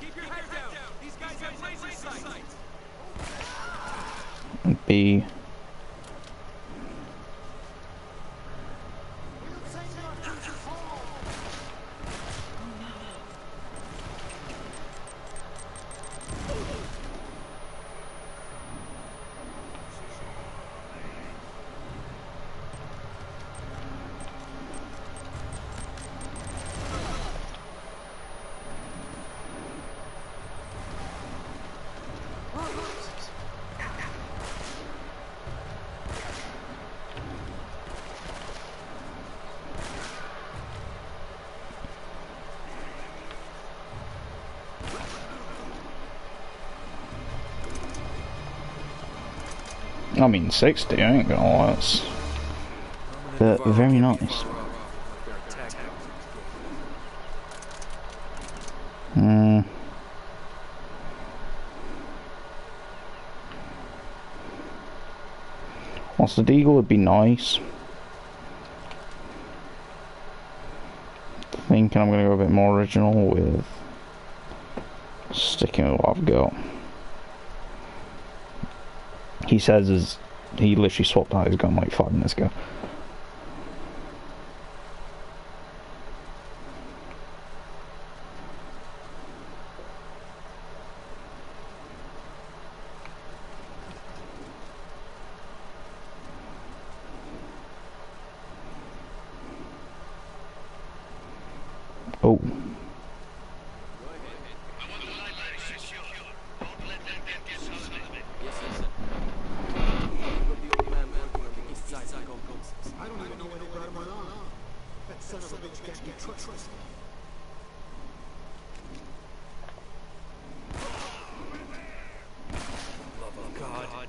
Keep your head down. These guys have laser sights. And B. I mean 60, I ain't gonna lie, that's very nice. Whilst the deagle would be nice, thinking I'm gonna go a bit more original with sticking with what I've got. He says he literally swapped out his gun like 5 minutes ago. Oh. I don't even know when they brought him along. That son of a bitch can't be trusted. Love of God.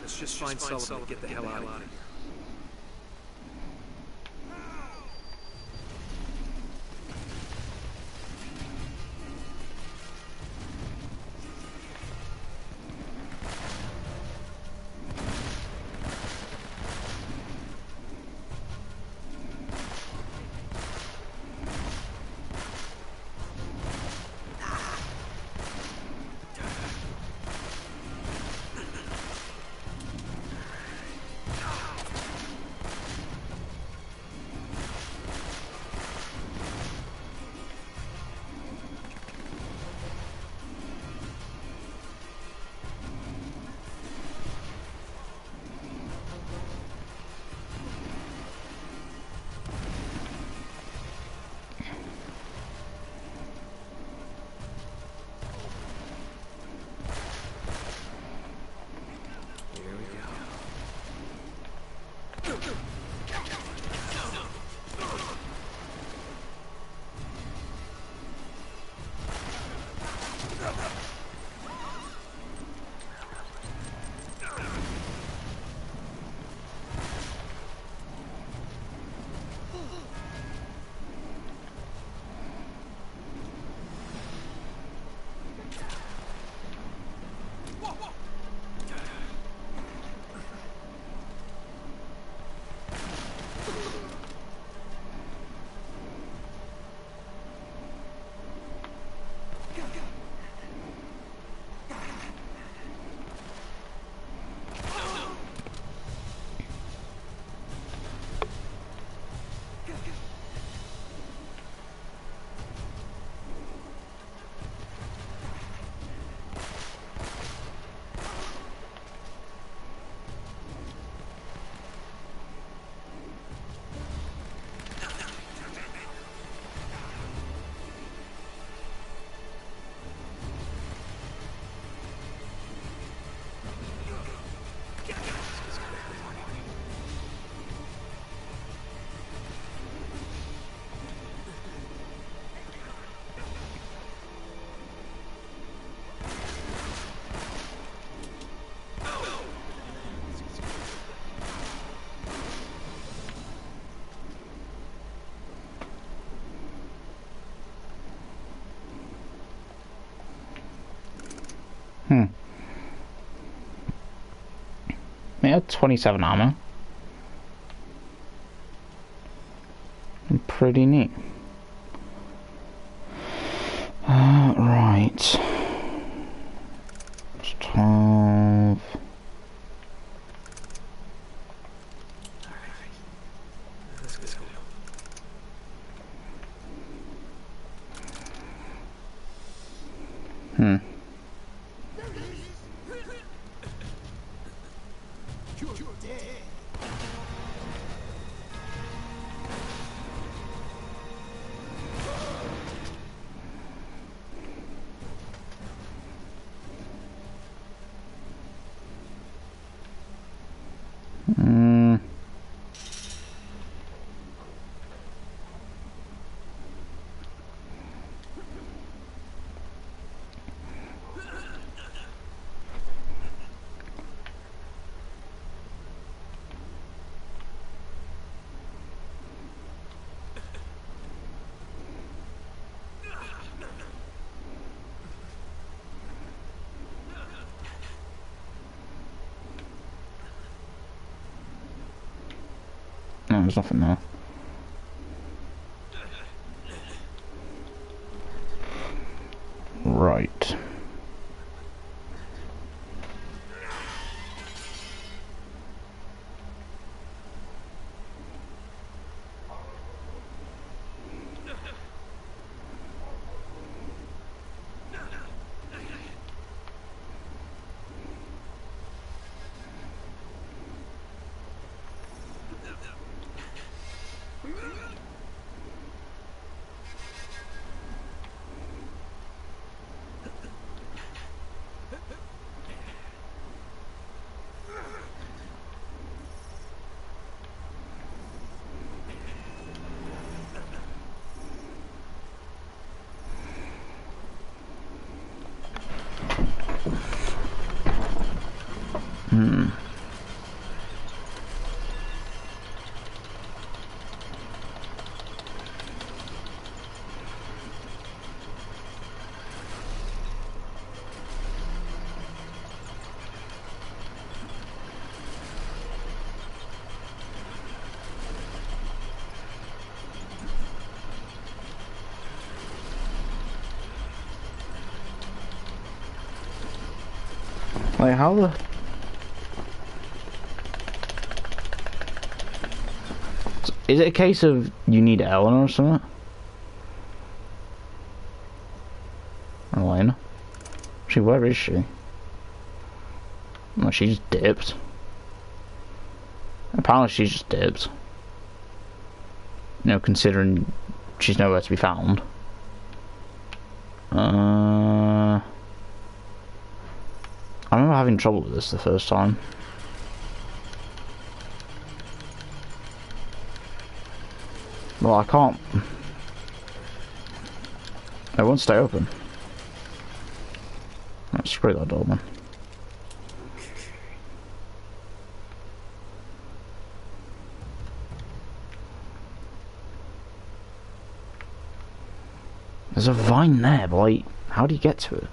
Let's just find Sullivan and get the hell out of here. only had 27 ammo. Pretty neat. Right. It's 12. Hmm. No, there's nothing there. Right. Like, how the... Is it a case of you need Eleanor or something? Elena? Where is she? Well, she just dipped. Apparently she just dipped. You know, considering she's nowhere to be found. I remember having trouble with this the first time. Well, I can't... It won't stay open. Let's screw that door, man. There's a vine there, but like, how do you get to it?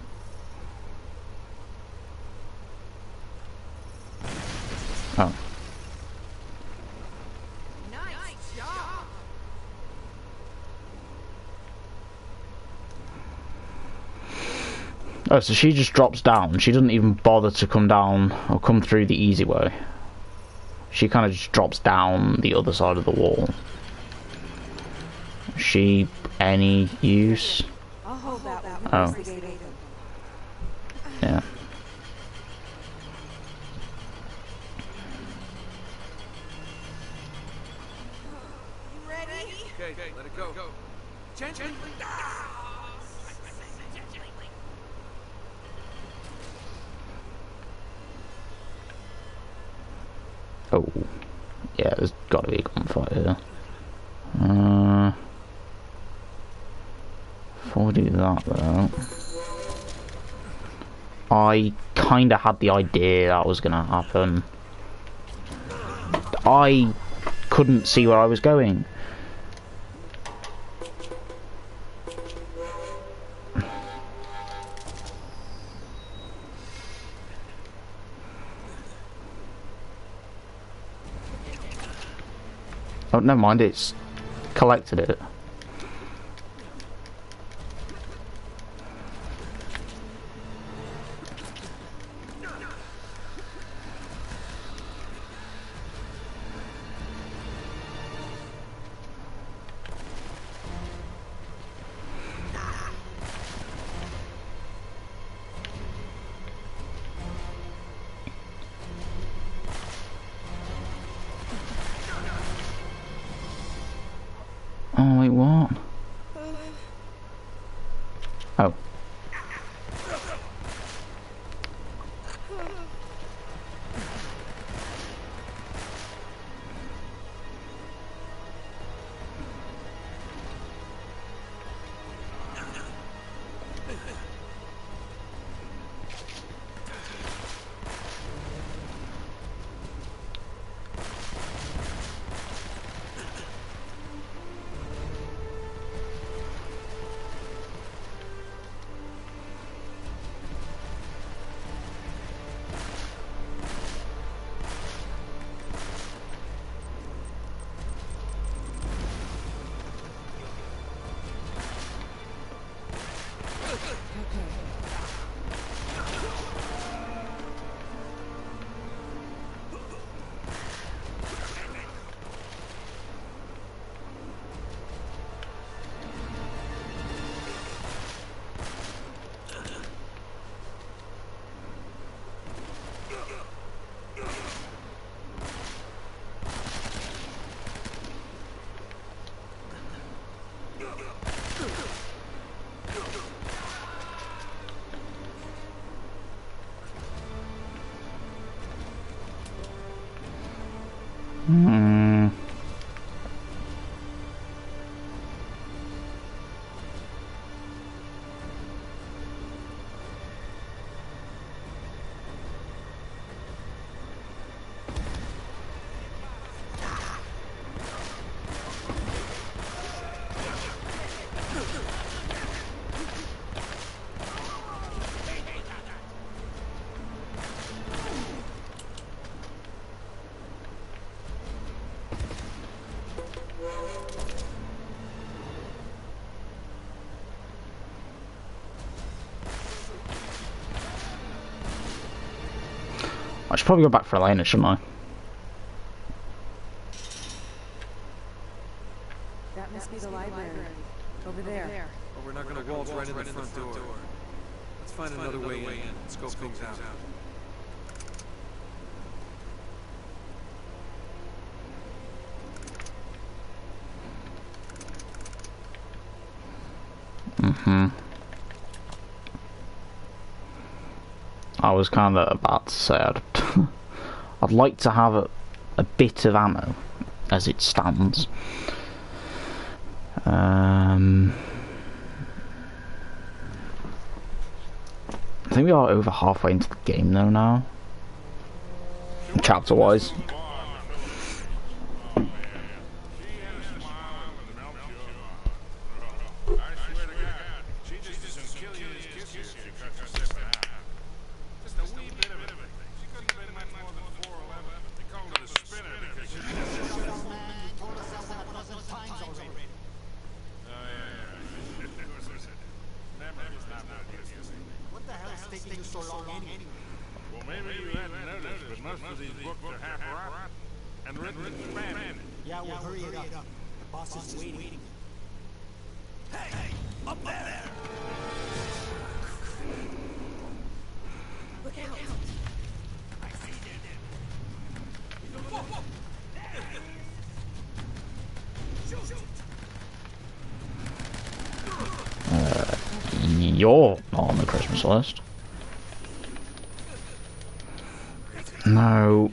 Oh. Nice job. Oh, so she just drops down. She doesn't even bother to come down or come through the easy way. She kind of just drops down the other side of the wall. Is she any use? I'll hold that one. Oh. Yeah. Ready? Okay, let it go. Gently. Oh. Yeah, there's gotta be a gunfight here. Before we do that though, I kinda had the idea that was gonna happen. I couldn't see where I was going. Oh, never mind, it's collected it. Oh, wait, what? Oh. Hmm. I should probably go back for Elena, shouldn't I? That must be the library. Over there. But we're not gonna waltz right in the front door. Let's find another way in. Scope things out. Mm-hmm. I was kind of about to say I'd like to have a bit of ammo as it stands. I think we are over halfway into the game though now, chapter wise. Yeah, we'll hurry it up. The boss is waiting. Hey, up there! Look out! I see them. Whoa! You're not on the Christmas list. No.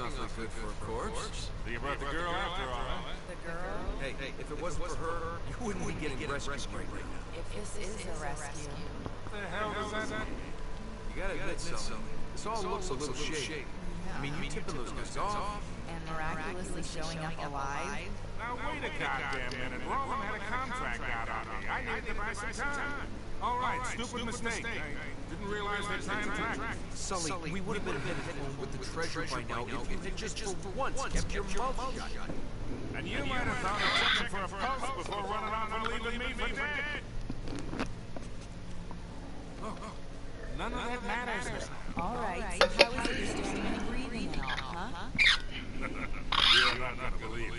awfully good for a corpse. So you brought the girl after all, huh? The girl? Hey, if it wasn't for her, you wouldn't be getting rescued right now. If this is a rescue. What the hell does that mean? You gotta admit something. This all looks a little shady. I mean, you tipping those guys off. And miraculously showing up alive? Now wait a goddamn minute. Roland had a contract out on me. I needed to buy some time. All right, stupid mistake. I didn't realize that time tracked. Sully, we would have been headed home with the treasure by now if you had just for once kept your mouth shut. And you might have found a ticket for a pulse before running off and leaving me for dead. None of that matters now. Alright, so how is it you're still breathing and all, huh? You're not gonna believe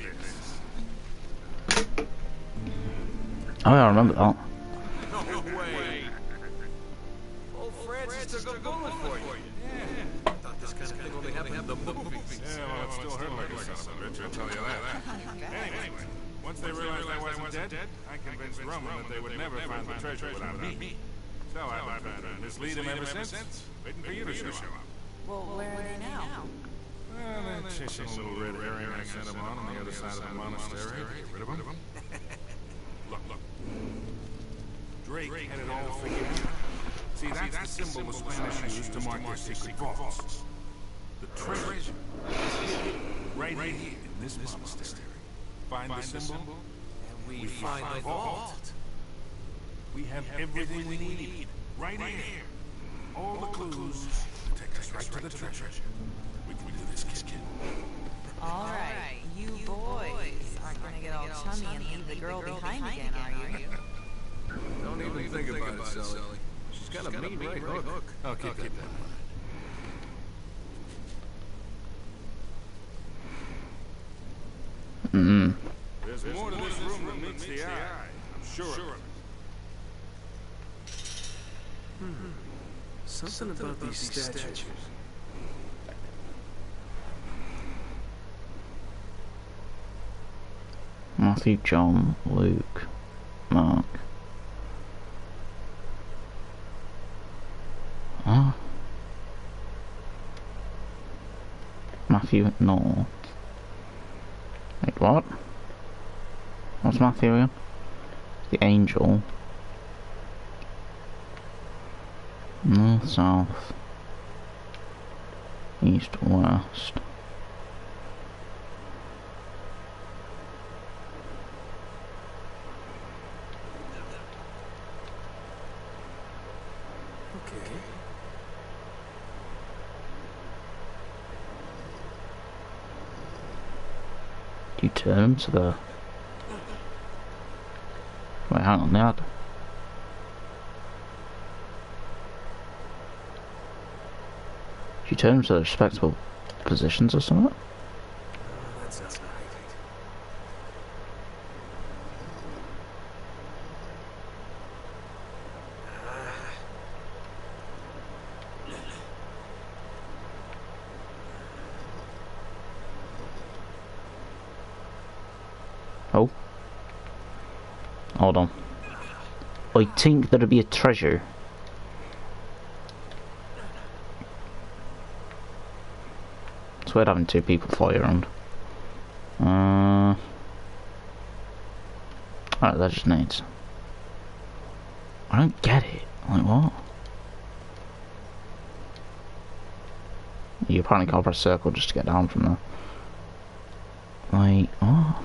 this. Oh, yeah, I remember that. No way. Old Francis took a bullet for you. Yeah. I thought this kind of thing only happened in the movies. Yeah, well, it still hurt like a son of a bitch, I'll tell you that. Anyway, once they realized I wasn't dead, I convinced Roman that they would never find the treasure without me. So I've been trying to mislead him ever since, waiting for you to show up. Well, where are they now? Well, they're chasing a little red herring I sent them on the other side of the monastery. Get rid of them. Look. Drake had it all figured out. See, that's the symbol the Spanish used to mark their secret vaults. The treasure right here in this monastery. Find the symbol, and we find the vault. We have everything we need right here. All the clues to take us right to the treasure. We can do this, kid. Alright, you boys aren't gonna get all chummy and leave the girl behind again, are you? Don't even think about it, Sully. She's got a mean right hook. I'll keep that in mind. There's more to this room than meets the eye. I'm sure of it. Something about these statues. Matthew, John, Luke, Mark. Huh? Matthew, no. Wait, what? What's Matthew again? The angel. North, south, east, west. Okay. Do you turn to the... Wait, hang on, that. Do you turn them to respectable positions or something? That sounds right. Oh. Hold on. I think there'd be a treasure. It's weird having two people fly around. Alright, that just needs. I don't get it. Like, what? You apparently can't press circle just to get down from there. Like, what?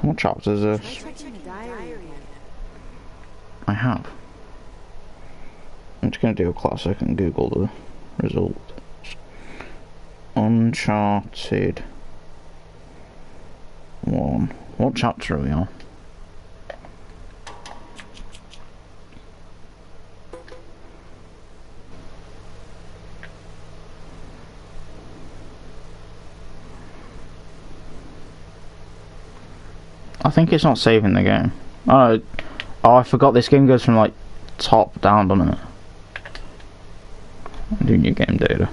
What chapter is this? Try checking the diary. I have. I'm just going to do a classic and Google the result. Uncharted 1. What chapter are we on? I think it's not saving the game. Oh, I forgot this game goes from like top down, doesn't it? Do new game data.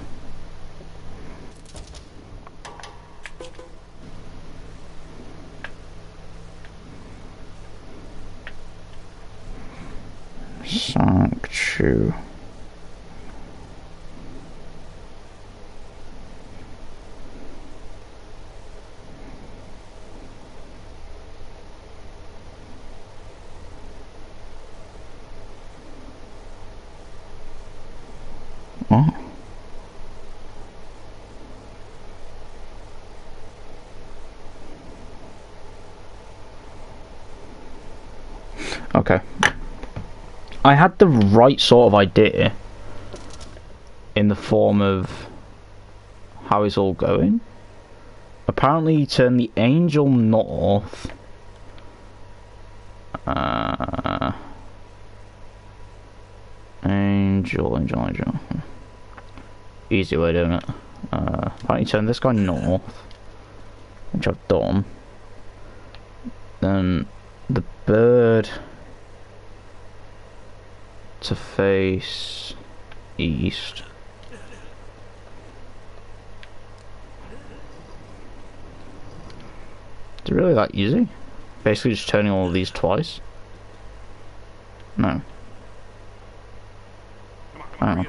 What? Okay. I had the right sort of idea in the form of how it's all going. Apparently you turn the angel north. Angel. Easy way of doing it. Apparently you turn this guy north, which I've done. Then the bird to face east. Is it really that easy? Basically just turning all of these twice? No. Oh.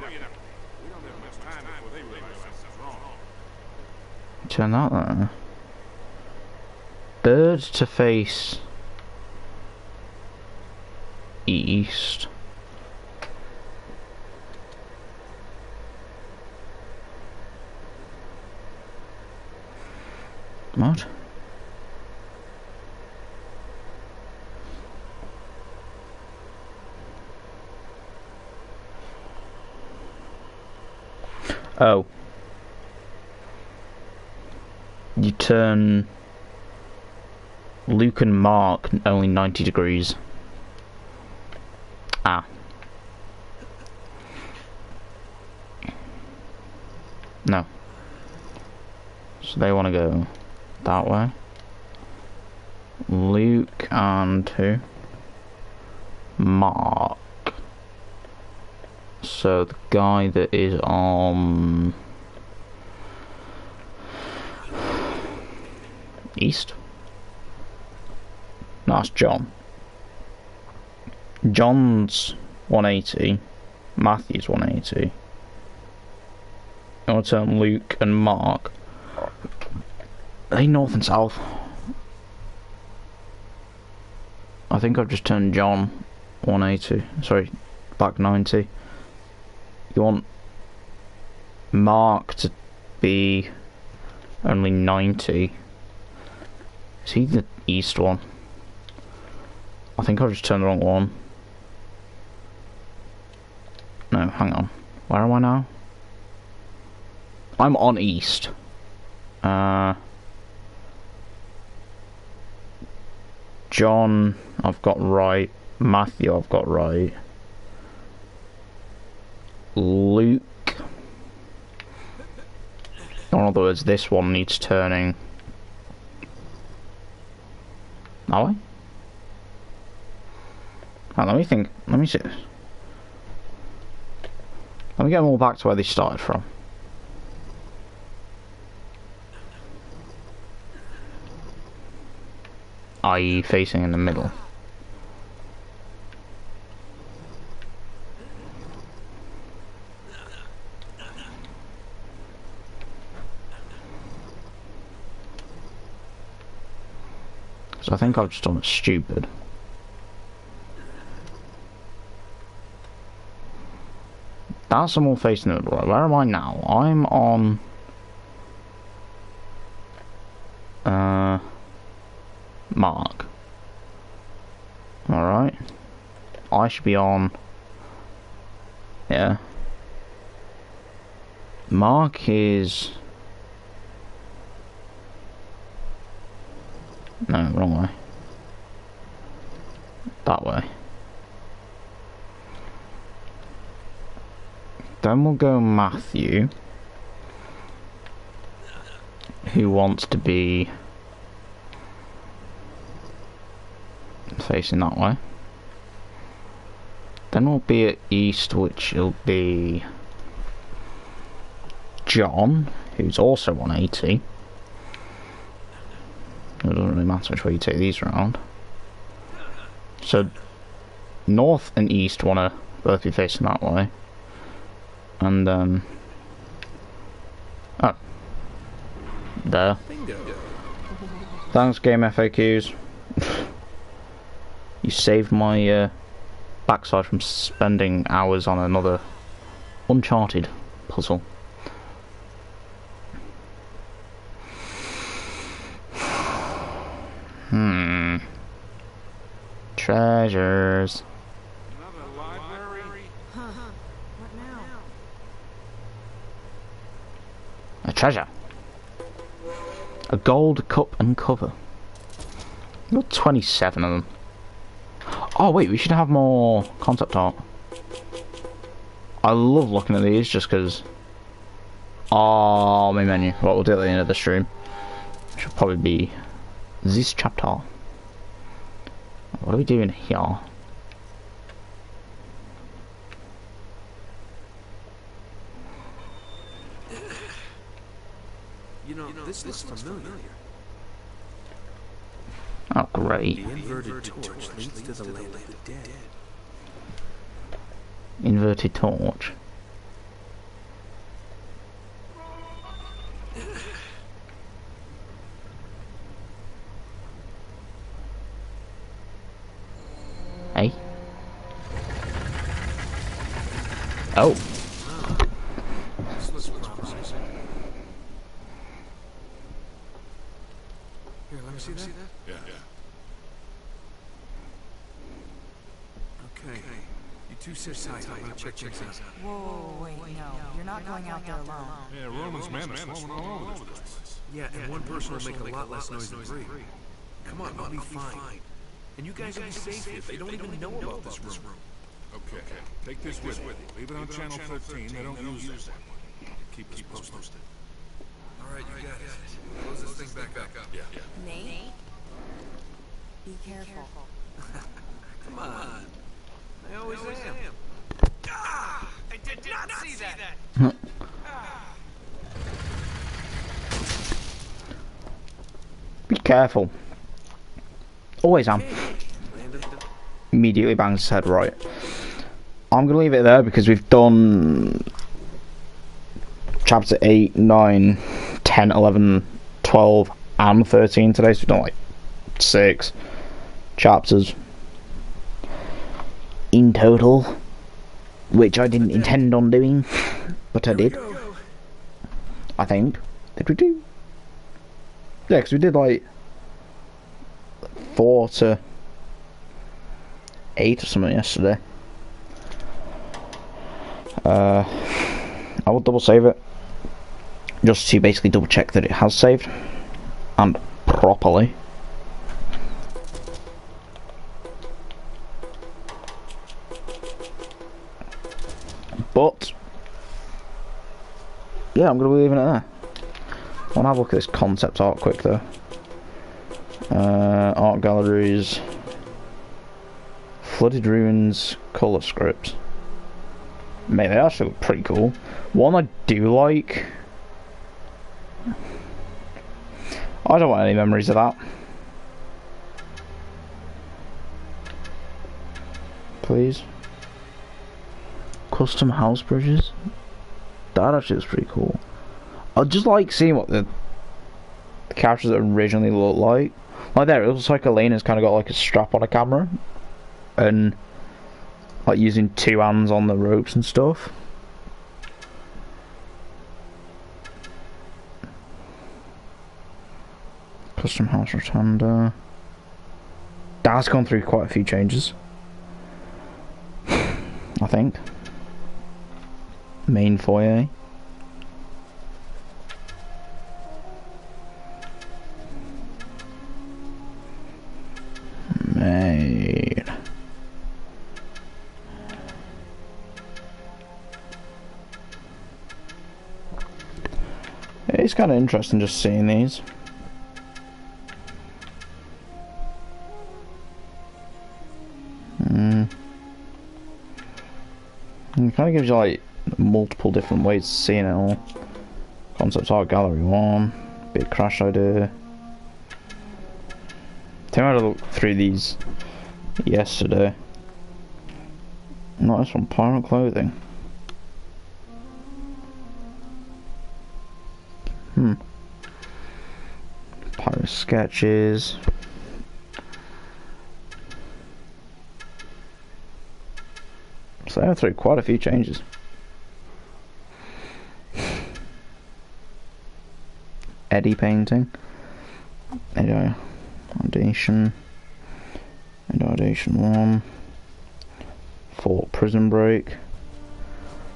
Turn that there. Bird to face east. What? Oh. You turn Luke and Mark only 90 degrees. Ah. No. So they want to go that way. Luke and who? Mark. So the guy that is on east? No, that's John. John's 180. Matthew's 180. I want to turn Luke and Mark. Are they north and south? I think I've just turned John 180. Sorry, back 90. You want Mark to be only 90. Is he the east one? I think I've just turned the wrong one. No, hang on. Where am I now? I'm on east. John, I've got right. Matthew, I've got right. Luke. In other words, this one needs turning. That way? Oh, let me think. Let me see this. Let me get them all back to where they started from. I.e. facing in the middle. So I think I've just done it stupid. That's them all facing the middle. Where am I now? I'm on Mark. Alright. I should be on. Yeah. Mark is. No, wrong way. That way. Then we'll go Matthew, who wants to be facing that way. Then we'll be at east, which will be John, who's also 180. It doesn't really matter which way you take these around. So north and east want to both be facing that way. And then oh, there. Thanks, Game FAQs. You saved my backside from spending hours on another Uncharted. puzzle. Treasures. Another library? What now? A treasure. A gold cup and cover. Got 27 of them. Oh wait, we should have more concept art. I love looking at these just because. Oh, my menu. What we'll do at the end of the stream should probably be this chapter. What are we doing here? You know, this looks familiar. Oh, great. The inverted torch leads to the land of the dead. Inverted torch. Hey. Oh. This looks promising. Here, let me see that. Yeah. Okay. You two sit tight. I'm gonna check things out. Whoa, wait, no. You're not going out there alone. Yeah, Roman's men are swarming all over the place. Yeah, and one person will make a lot less noise than three. Come on, I'll be fine. And you guys will be safe here. They don't even know about this room. Okay, take this with you. Leave it on channel 13. They don't use that one. Keep us posted. All right, you got it. Close this thing back up. Yeah. Nate? Be careful. Come on. I always am. Ah! I did not see that. Be careful. Always am. Immediately bangs his head right. I'm going to leave it there because we've done chapter 8, 9, 10, 11, 12 and 13 today. So we've done like 6 chapters in total, which I didn't intend on doing, but I did. I think. Did we do? Yeah, because we did like 4 to 8 or something yesterday. I will double save it just to basically double check that it has saved and properly. But yeah, I'm gonna be leaving it there. I want to have a look at this concept art quick though. Art galleries, flooded ruins, colour scripts. Mate, they actually look pretty cool. One I do like. I don't want any memories of that. Please. Custom house bridges. That actually is pretty cool. I just like seeing what the characters originally look like. Like there, it looks like Elena's kind of got like a strap on a camera, and like using 2 hands on the ropes and stuff. Custom house rotunda. That's gone through quite a few changes, I think. Main foyer. Main. It's kind of interesting just seeing these. It kind of gives you like multiple different ways of seeing it all. Concept art gallery 1, big crash idea. I think I had a look through these yesterday. Nice one, pirate clothing. Pirate sketches. So I went through quite a few changes. Eddie painting. Eddie Audition. Eddie Audition 1. For Prison Break.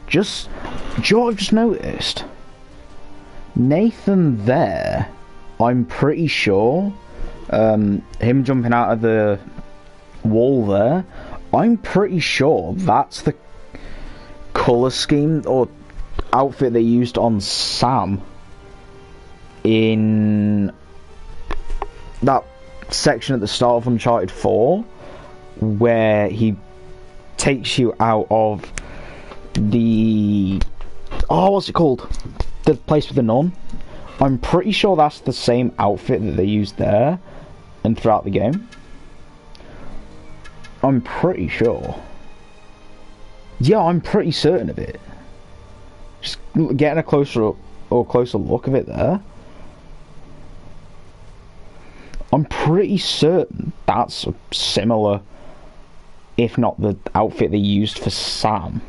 Do you know what I've just noticed? Nathan there, I'm pretty sure, him jumping out of the wall there, I'm pretty sure that's the colour scheme or outfit they used on Sam in that section at the start of Uncharted 4 where he takes you out of the what's it called, the place with the nun. I'm pretty sure that's the same outfit that they used there and throughout the game. I'm pretty sure. Yeah, I'm pretty certain of it. Just getting a closer look of it there. I'm pretty certain that's similar, if not the outfit they used for Sam.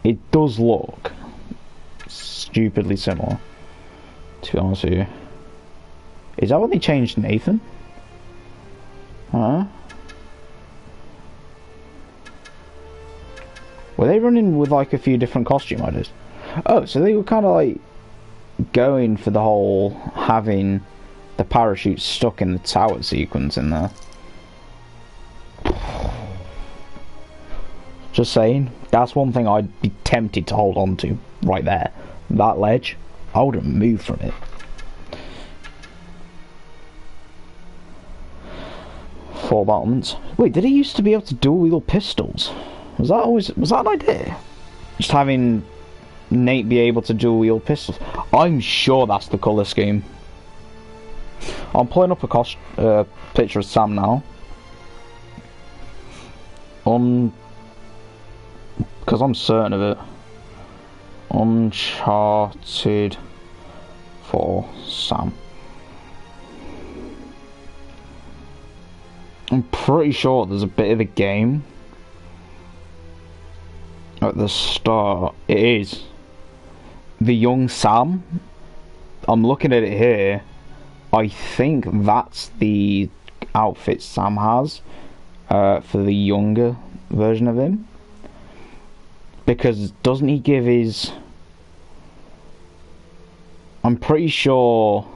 It does look stupidly similar, to be honest with you. Is that when they changed Nathan? Huh? Were they running with like a few different costume ideas? Oh, so they were kind of like going for the whole having the parachute stuck in the tower sequence in there. Just saying, that's one thing I'd be tempted to hold on to right there. That ledge, I wouldn't move from it. Four battlements. Wait, did he used to be able to dual wield pistols? Was that an idea? Just having Nate be able to dual wield pistols. I'm sure that's the colour scheme. I'm pulling up a picture of Sam now. Because I'm certain of it. Uncharted 4 Sam. I'm pretty sure there's a bit of the game at the start. It is the young Sam. I'm looking at it here. I think that's the outfit Sam has for the younger version of him. Because doesn't he give his... I'm pretty sure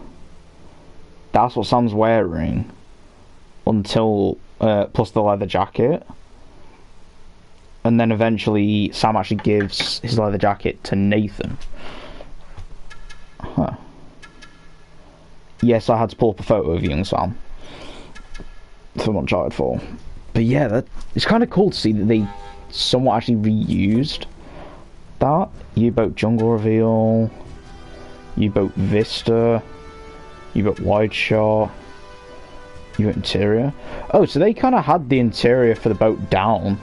that's what Sam's wearing until plus the leather jacket, and then eventually Sam actually gives his leather jacket to Nathan. Huh. Yes, I had to pull up a photo of young Sam from Uncharted 4. But yeah, it's kind of cool to see that they somewhat actually reused that. U-boat jungle reveal, U-boat vista, U-boat wide shot, U-boat interior. Oh, so they kind of had the interior for the boat down.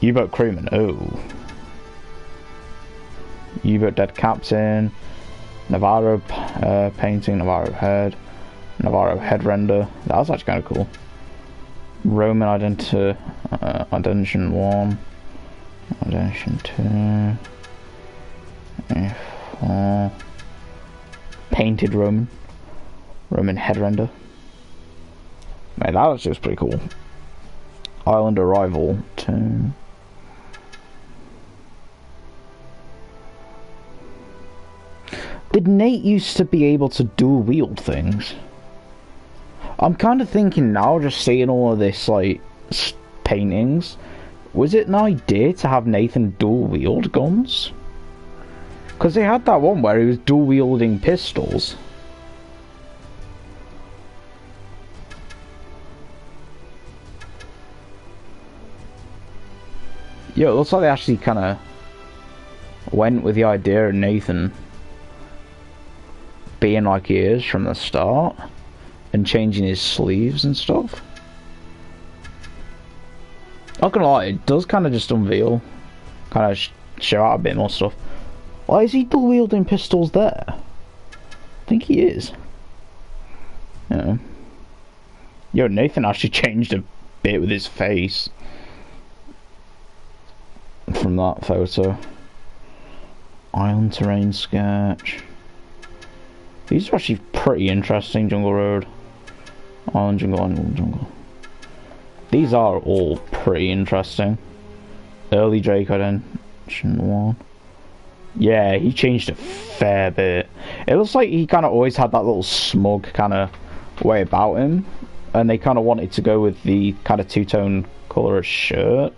U-boat crewman. Oh. U-boat dead captain. Navarro painting. Navarro head. Navarro head render. That was actually kind of cool. Roman identity. Identition 1. Identition 2. F4. Painted Roman. Roman head render. Man, that was just pretty cool. Island arrival 2. Did Nate used to be able to dual wield things? I'm kind of thinking now, just seeing all of this like paintings, was it an idea to have Nathan dual wield guns? Because they had that one where he was dual wielding pistols. Yo, it looks like they actually kind of went with the idea of Nathan being like he is from the start and changing his sleeves and stuff. Not gonna lie, it does kind of just unveil, kind of show out a bit more stuff. Why is he dual wielding pistols there? I think he is. Yeah. Yo, Nathan actually changed a bit with his face from from that photo. Island terrain sketch. These are actually pretty interesting. Jungle Road. Island jungle, island jungle. These are all pretty interesting. Early Drake Identification 1. Yeah, he changed a fair bit. It looks like he kind of always had that little smug kind of way about him. And they kind of wanted to go with the kind of two-tone colour of shirt.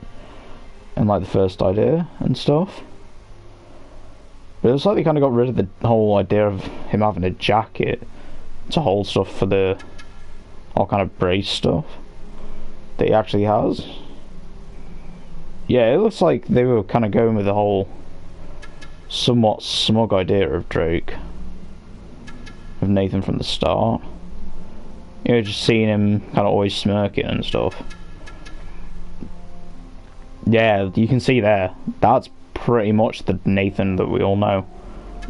And like the first idea and stuff. But it looks like they kind of got rid of the whole idea of him having a jacket to hold stuff for the all kind of brace stuff that he actually has. Yeah, it looks like they were kind of going with the whole somewhat smug idea of Drake, of Nathan from the start. You know, just seeing him kind of always smirking and stuff. Yeah, you can see there. That's pretty much the Nathan that we all know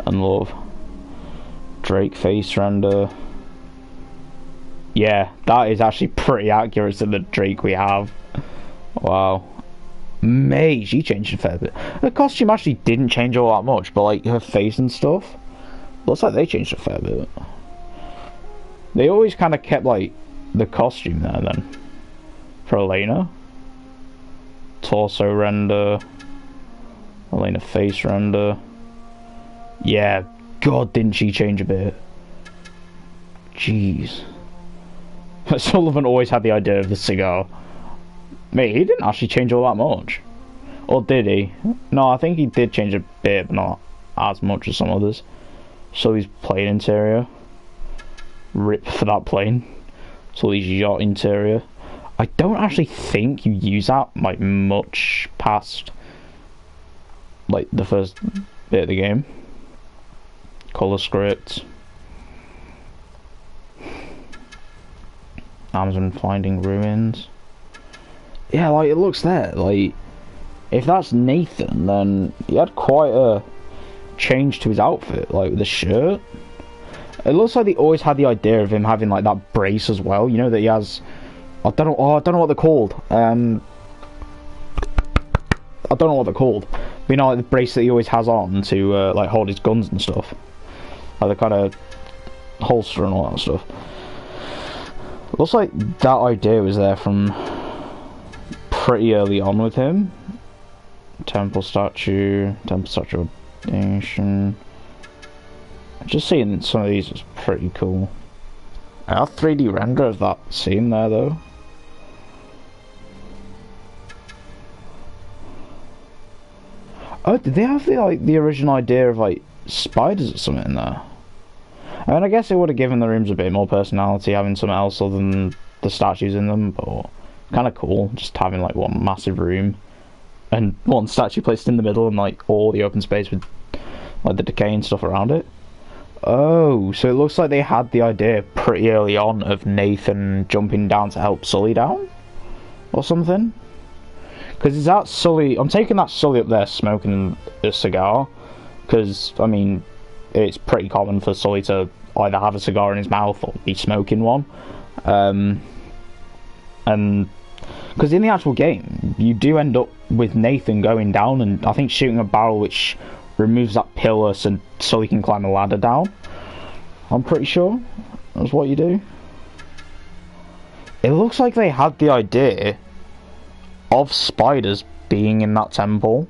and love. Drake face render. Yeah, that is actually pretty accurate to the Drake we have. Wow. Mate, she changed a fair bit. The costume actually didn't change all that much, but like her face and stuff, looks like they changed a fair bit. They always kind of kept like the costume there then. For Elena. Torso render. Elena face render. Yeah, God, didn't she change a bit. Jeez. Sullivan always had the idea of the cigar. Mate, he didn't actually change all that much. Or did he? No, I think he did change a bit, but not as much as some others. So his plane interior. Rip for that plane. So his yacht interior. I don't actually think you use that like much past like the first bit of the game. Color script. Amazon finding ruins. Yeah, like it looks there. Like if that's Nathan, then he had quite a change to his outfit, like the shirt. It looks like they always had the idea of him having like that brace as well. You know that he has. I don't know. Oh, I don't know what they're called. I don't know what they're called. But you know, like the brace that he always has on to like hold his guns and stuff. Like the kind of holster and all that stuff. Looks like that idea was there from pretty early on with him. Temple statue of nation. Just seeing some of these is pretty cool. Our 3D render of that scene there though. Oh, did they have the original idea of like spiders or something in there? I mean, I guess it would have given the rooms a bit more personality having something else other than the statues in them, but kind of cool just having like one massive room and one statue placed in the middle and like all the open space with like the decay and stuff around it. Oh, so it looks like they had the idea pretty early on of Nathan jumping down to help Sully down or something. Because is that Sully? I'm taking that Sully up there smoking a cigar because I mean it's pretty common for Sully to either have a cigar in his mouth or be smoking one. And because in the actual game you do end up with Nathan going down and I think shooting a barrel which removes that pillar so Sully can climb a ladder down. I'm pretty sure that's what you do. It looks like they had the idea of spiders being in that temple.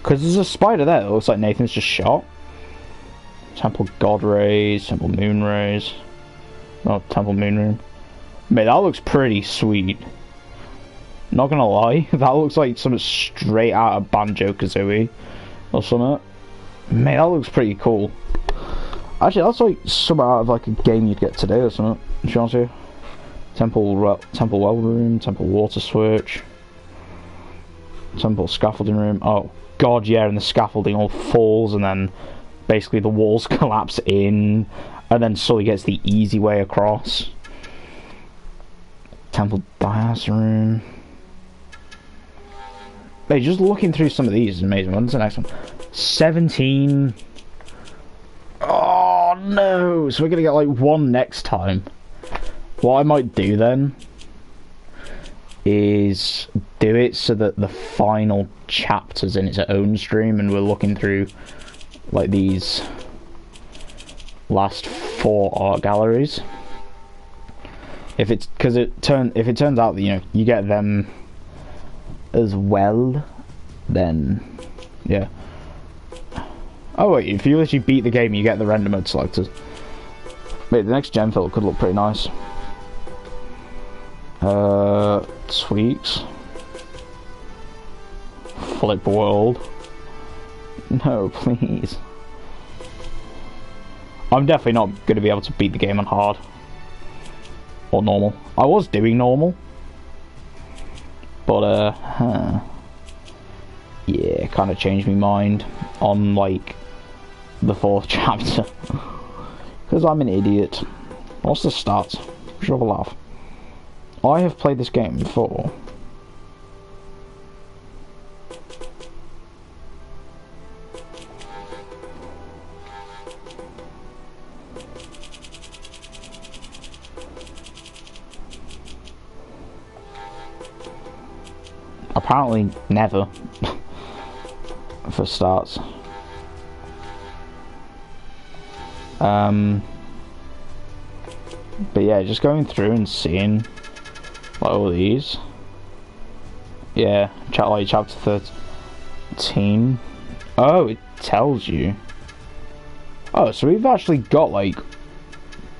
Because there's a spider there that looks like Nathan's just shot. Temple God Rays, Temple Moon Rays. Oh, Temple Moon Room. Mate, that looks pretty sweet. Not gonna lie, that looks like something straight out of Banjo-Kazooie or something. Mate, that looks pretty cool. Actually, that's like something out of like a game you'd get today or something. To be honest with you. Temple Well Room, Temple Water Switch, Temple Scaffolding Room. Oh god, yeah, and the scaffolding all falls and then basically the walls collapse in and then Sully gets the easy way across. Temple Dias Room. Hey, just looking through some of these is amazing. When's the next one? 17. Oh no! So we're gonna get like one next time. What I might do then is do it so that the final chapter's in its own stream, and we're looking through like these last 4 art galleries. If it turns out that you get them as well, then yeah. Oh wait, if you literally beat the game, you get the render mode selected. Wait, the next gem filter could look pretty nice. Tweaks. Flip world. No, please. I'm definitely not going to be able to beat the game on hard. Or normal. I was doing normal. But, yeah, kind of changed my mind on, like, the 4th chapter. Because I'm an idiot. What's the stats? Should have a laugh. I have played this game before. Apparently never. For starts. But yeah, just going through and seeing like all these. Yeah, like chapter 13. Oh, it tells you. Oh, so we've actually got like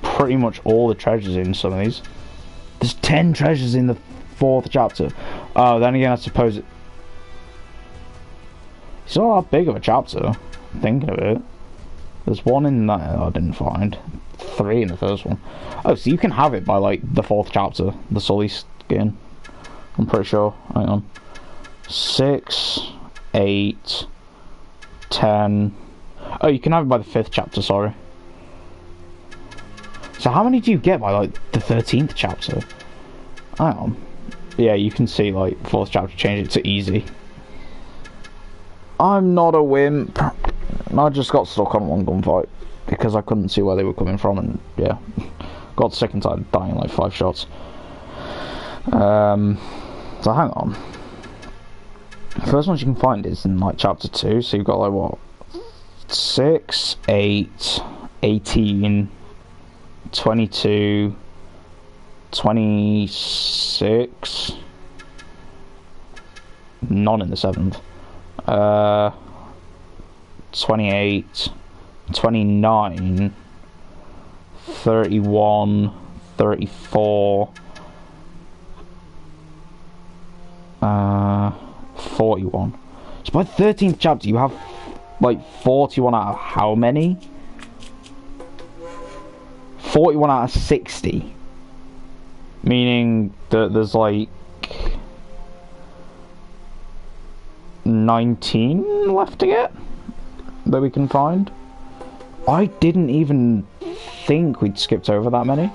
pretty much all the treasures in some of these. There's 10 treasures in the 4th chapter. Oh, then again, I suppose it's not that big of a chapter, thinking of it. There's 1 in that I didn't find. 3 in the first one. Oh, so you can have it by like the 4th chapter, the Sully skin. I'm pretty sure. Hang on. 6, 8, 10. Oh, you can have it by the 5th chapter, sorry. So how many do you get by like the 13th chapter? Hang on. Yeah, you can see like 4th chapter change it to easy. I'm not a wimp. I just got stuck on one gunfight because I couldn't see where they were coming from, and yeah, got sick and tired of dying like 5 shots. So hang on. The first ones you can find is in like chapter 2, so you've got like what? 6, 8, 18, 22, 26, none in the 7th. 28, 29, 31, 34, 41. So by the 13th chapter you have like 41 out of how many? 41 out of 60. Meaning that there's like 19 left to get that we can find. I didn't even think we'd skipped over that many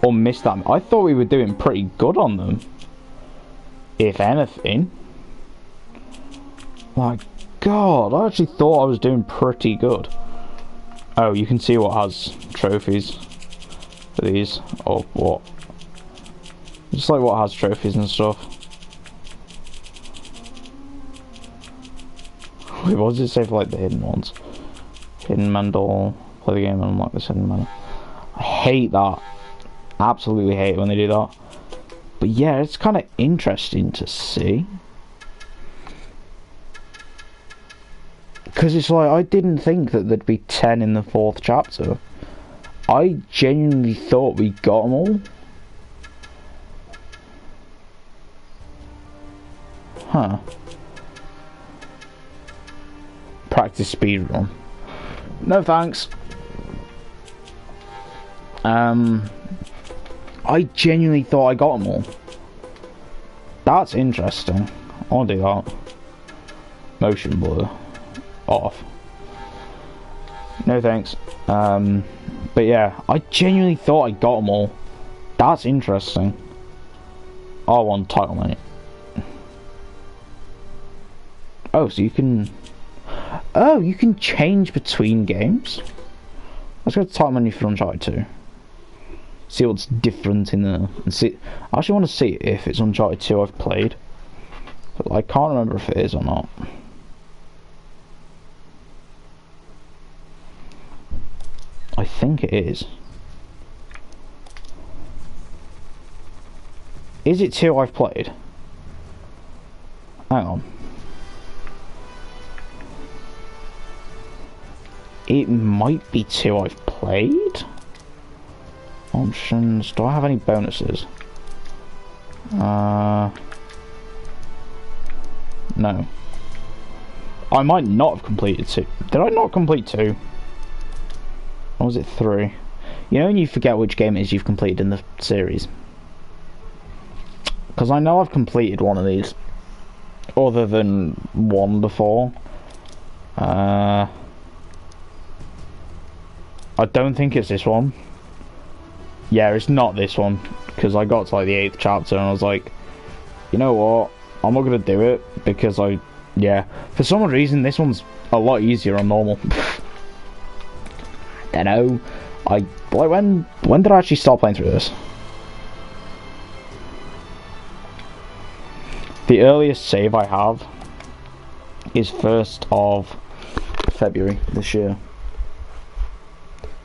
or missed that. I thought we were doing pretty good on them, if anything. My god, I actually thought I was doing pretty good. Oh, you can see what has trophies for these, or what? Just like what has trophies and stuff. Wait, what does it say for like the hidden ones? Hidden Mendel, play the game and unlock this hidden Mendel. I hate that. Absolutely hate it when they do that. But yeah, it's kind of interesting to see. Because it's like, I didn't think that there'd be 10 in the 4th chapter. I genuinely thought we got them all. Huh. Practice speedrun. No thanks. I genuinely thought I got them all. That's interesting. I want to do that. Motion blur. Off. No thanks. But yeah, I genuinely thought I got them all. That's interesting. I want title menu. Oh, so you can... Oh, you can change between games? Let's go to title menu for Uncharted 2. see what's different in there, and see. I actually want to see if it's Uncharted 2 I've played, but I can't remember if it is or not. I think it is. Is it 2 I've played? Hang on. It might be 2 I've played? Options. Do I have any bonuses? No. I might not have completed 2. Did I not complete 2? Or was it 3? You know when you forget which game it is you've completed in the series? Because I know I've completed one of these. Other than one before. I don't think it's this one. Yeah, it's not this one. Because I got to like the 8th chapter and I was like, you know what? I'm not going to do it. Because yeah. For some reason, this one's a lot easier on normal. I don't know. Like when did I actually start playing through this? The earliest save I have is 1st of February this year.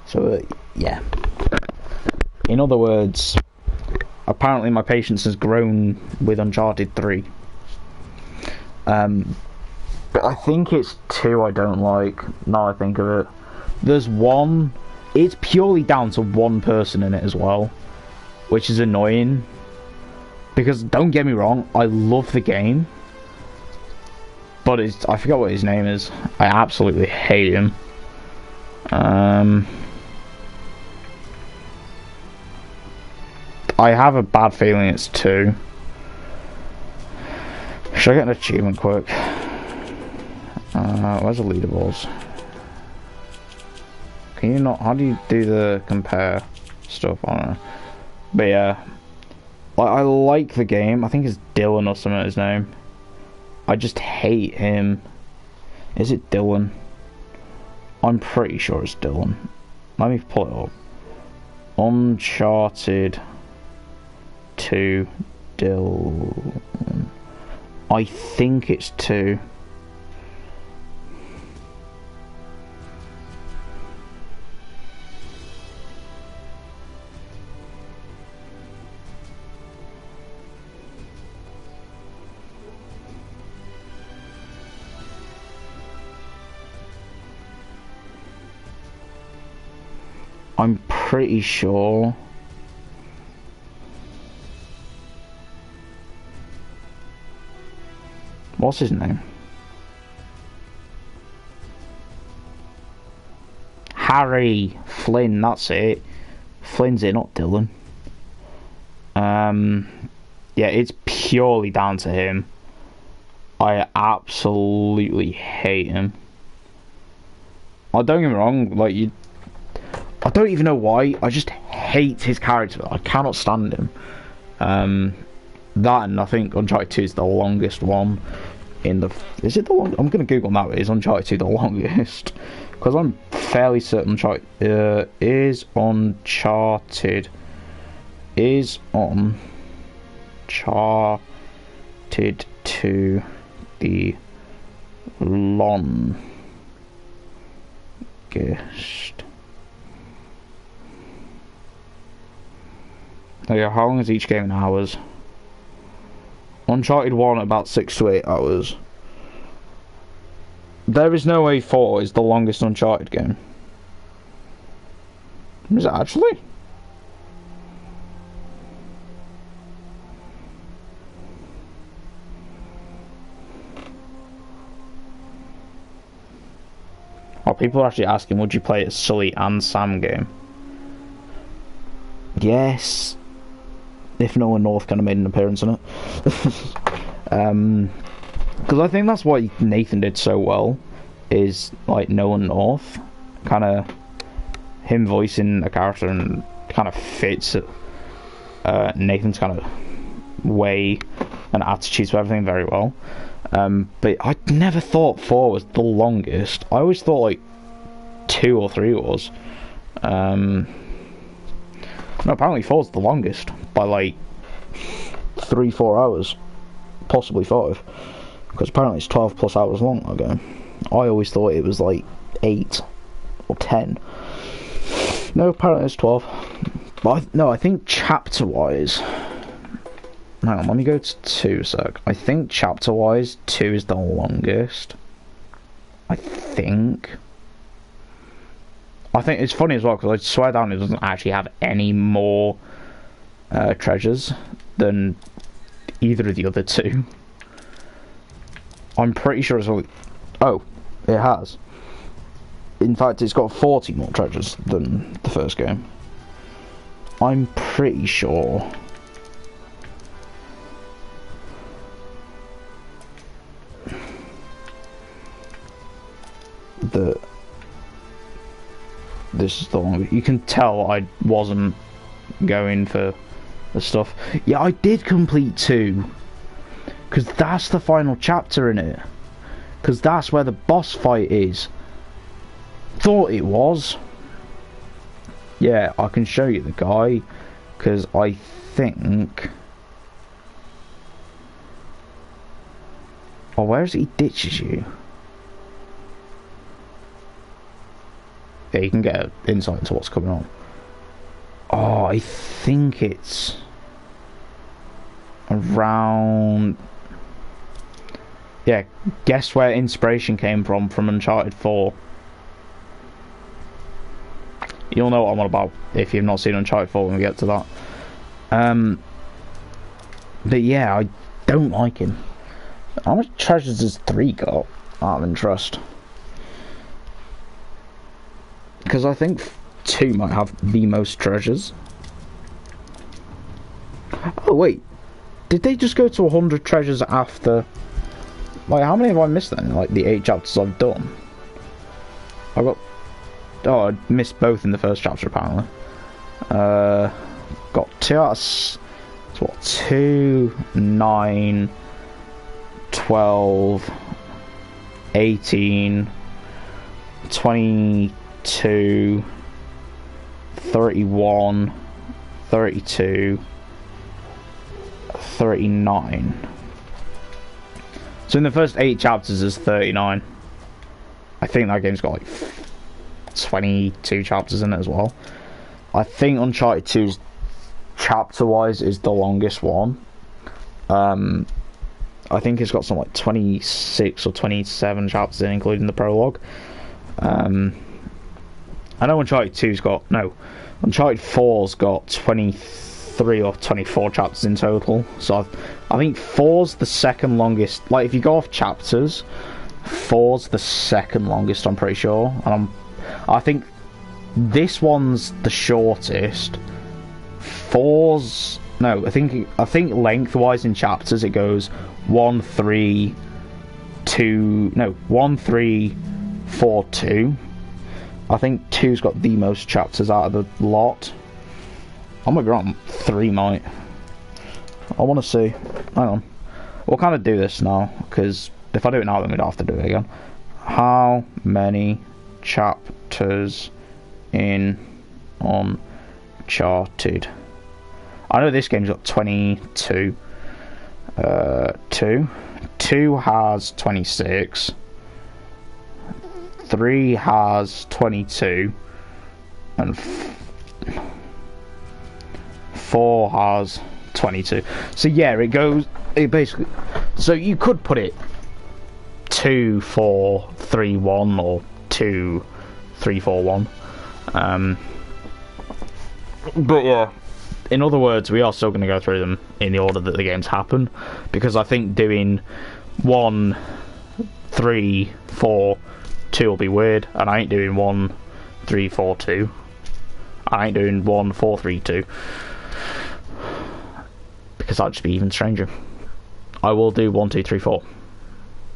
So, yeah. In other words, apparently my patience has grown with Uncharted 3. But I think it's 2 I don't like, now I think of it. There's 1, it's purely down to 1 person in it as well, which is annoying. Because, don't get me wrong, I love the game. But I forgot what his name is. I absolutely hate him. I have a bad feeling it's 2. Should I get an achievement quick? Where's the leaderboards? Can you not... How do you do the compare stuff? I don't know. But yeah... I like the game. I think it's Dylan or something his name. I just hate him. Is it Dylan? I'm pretty sure it's Dylan. Let me pull it up. Uncharted 2 Dylan. I think it's 2. I'm pretty sure. What's his name? Harry Flynn, that's it. Flynn's it, not Dylan. Yeah, it's purely down to him. I absolutely hate him. Oh, don't get me wrong, like I don't even know why. I just hate his character. I cannot stand him. That and I think Uncharted 2 is the longest one in the... Is it the long... I'm going to Google now. Is Uncharted 2 the longest? Because I'm fairly certain Uncharted... is Uncharted 2 the longest? Yeah, how long is each game in hours? Uncharted 1 about 6 to 8 hours. There is no way 4 is the longest Uncharted game. Is it actually? Oh, people are actually asking, would you play a Sully and Sam game? Yes. If no one North kind of made an appearance in it. Because I think that's what Nathan did so well, is like no one North. Kind of him voicing a character and kind of fits Nathan's kind of way and attitude to everything very well. But I never thought 4 was the longest. I always thought like 2 or 3 was. No, apparently 4's the longest by like 3-4 hours, possibly 5, because apparently it's 12 plus hours long. Okay, I always thought it was like 8 or 10. No, apparently it's 12. But no, I think chapter wise. Hang on, let me go to 2 a sec. I think chapter wise 2 is the longest. I think it's funny as well because I swear down it doesn't actually have any more treasures than either of the other 2. I'm pretty sure it's only... Oh, it has. In fact, it's got 40 more treasures than the first game. I'm pretty sure. That this is the one. You can tell I wasn't going for the stuff. Yeah, I did complete 2 because that's the final chapter in it, because that's where the boss fight is. Thought it was. Yeah, I can show you the guy, because I think... Oh, where is it he ditches you? Yeah, you can get an insight into what's coming on. Oh, I think it's around... Yeah, guess where inspiration came from Uncharted 4. You'll know what I'm on about if you've not seen Uncharted 4 when we get to that. But yeah, I don't like him. How much treasures has 3 got out of interest? Because I think 2 might have the most treasures. Oh wait, did they just go to 100 treasures after? Like, how many have I missed then? Like the 8 chapters I've done. I got... Oh, I missed both in the first chapter apparently. Got 2 out of... So what? 2, 9, 12, 18, 22, 31, 32, 39. So in the first 8 chapters there's 39. I think that game's got like 22 chapters in it as well. I think Uncharted 2's chapter wise is the longest one. I think it's got some like 26 or 27 chapters in, including the prologue. I know Uncharted 2's got... No, Uncharted 4's got 23 or 24 chapters in total. So I think 4's the second longest. Like, if you go off chapters, 4's the second longest, I'm pretty sure. And I think this one's the shortest. 4's... No, I think lengthwise in chapters it goes 1, 3, 2... No, 1, 3, 4, 2. I think 2's got the most chapters out of the lot. I'm gonna go on 3 might. I want to see. Hang on. We'll kind of do this now, because if I do it now then we'd have to do it again. How many chapters in Uncharted? I know this game's got 22. 2 has 26. 3 has 22. And 4 has 22. So yeah, it basically... So you could put it 2, 4, 3, 1 or 2, 3, 4, 1. But yeah, in other words, we are still going to go through them in the order that the games happen, because I think doing 1, 3, 4, 2 will be weird, and I ain't doing 1, 3, 4, 2. I ain't doing 1, 4, 3, 2, because that'd just be even stranger. I will do 1, 2, 3, 4,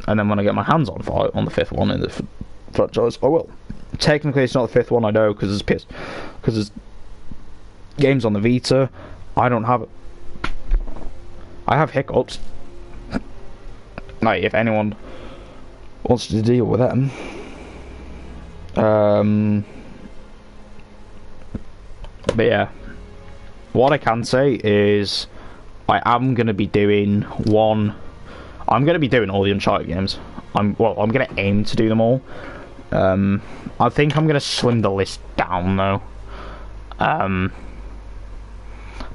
and then when I get my hands on the 5th one in the franchise, I will. Technically, it's not the 5th one, I know, because there's games on the Vita. I don't have it. I have hiccups. Like, if anyone wants to deal with them. But yeah, what I can say is I am going to be doing one. I'm going to be doing all the Uncharted games. I'm going to aim to do them all. I think I'm going to slim the list down though.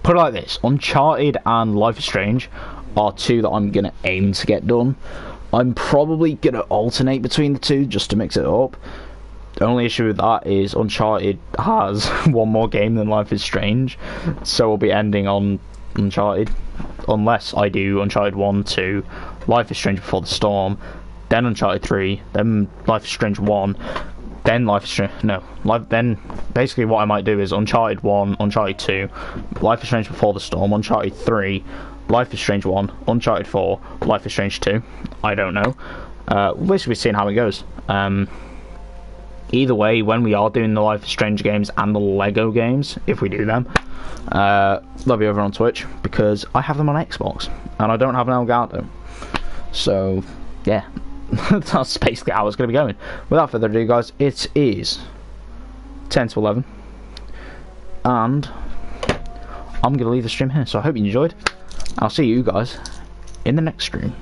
Put it like this: Uncharted and Life is Strange are two that I'm going to aim to get done. I'm probably going to alternate between the two just to mix it up. The only issue with that is Uncharted has one more game than Life is Strange, so we'll be ending on Uncharted, unless I do Uncharted 1, 2, Life is Strange Before the Storm, then Uncharted 3, then Life is Strange 1, then Life is Strange, then basically what I might do is Uncharted 1, Uncharted 2, Life is Strange Before the Storm, Uncharted 3, Life is Strange 1, Uncharted 4, Life is Strange 2, I don't know. We'll basically seeing how it goes. Either way, when we are doing the Life is Strange games and the Lego games, if we do them, they'll be over on Twitch, because I have them on Xbox, and I don't have an Elgato. So, yeah, that's basically how it's going to be going. Without further ado, guys, it is 10 to 11, and I'm going to leave the stream here, so I hope you enjoyed. I'll see you guys in the next stream.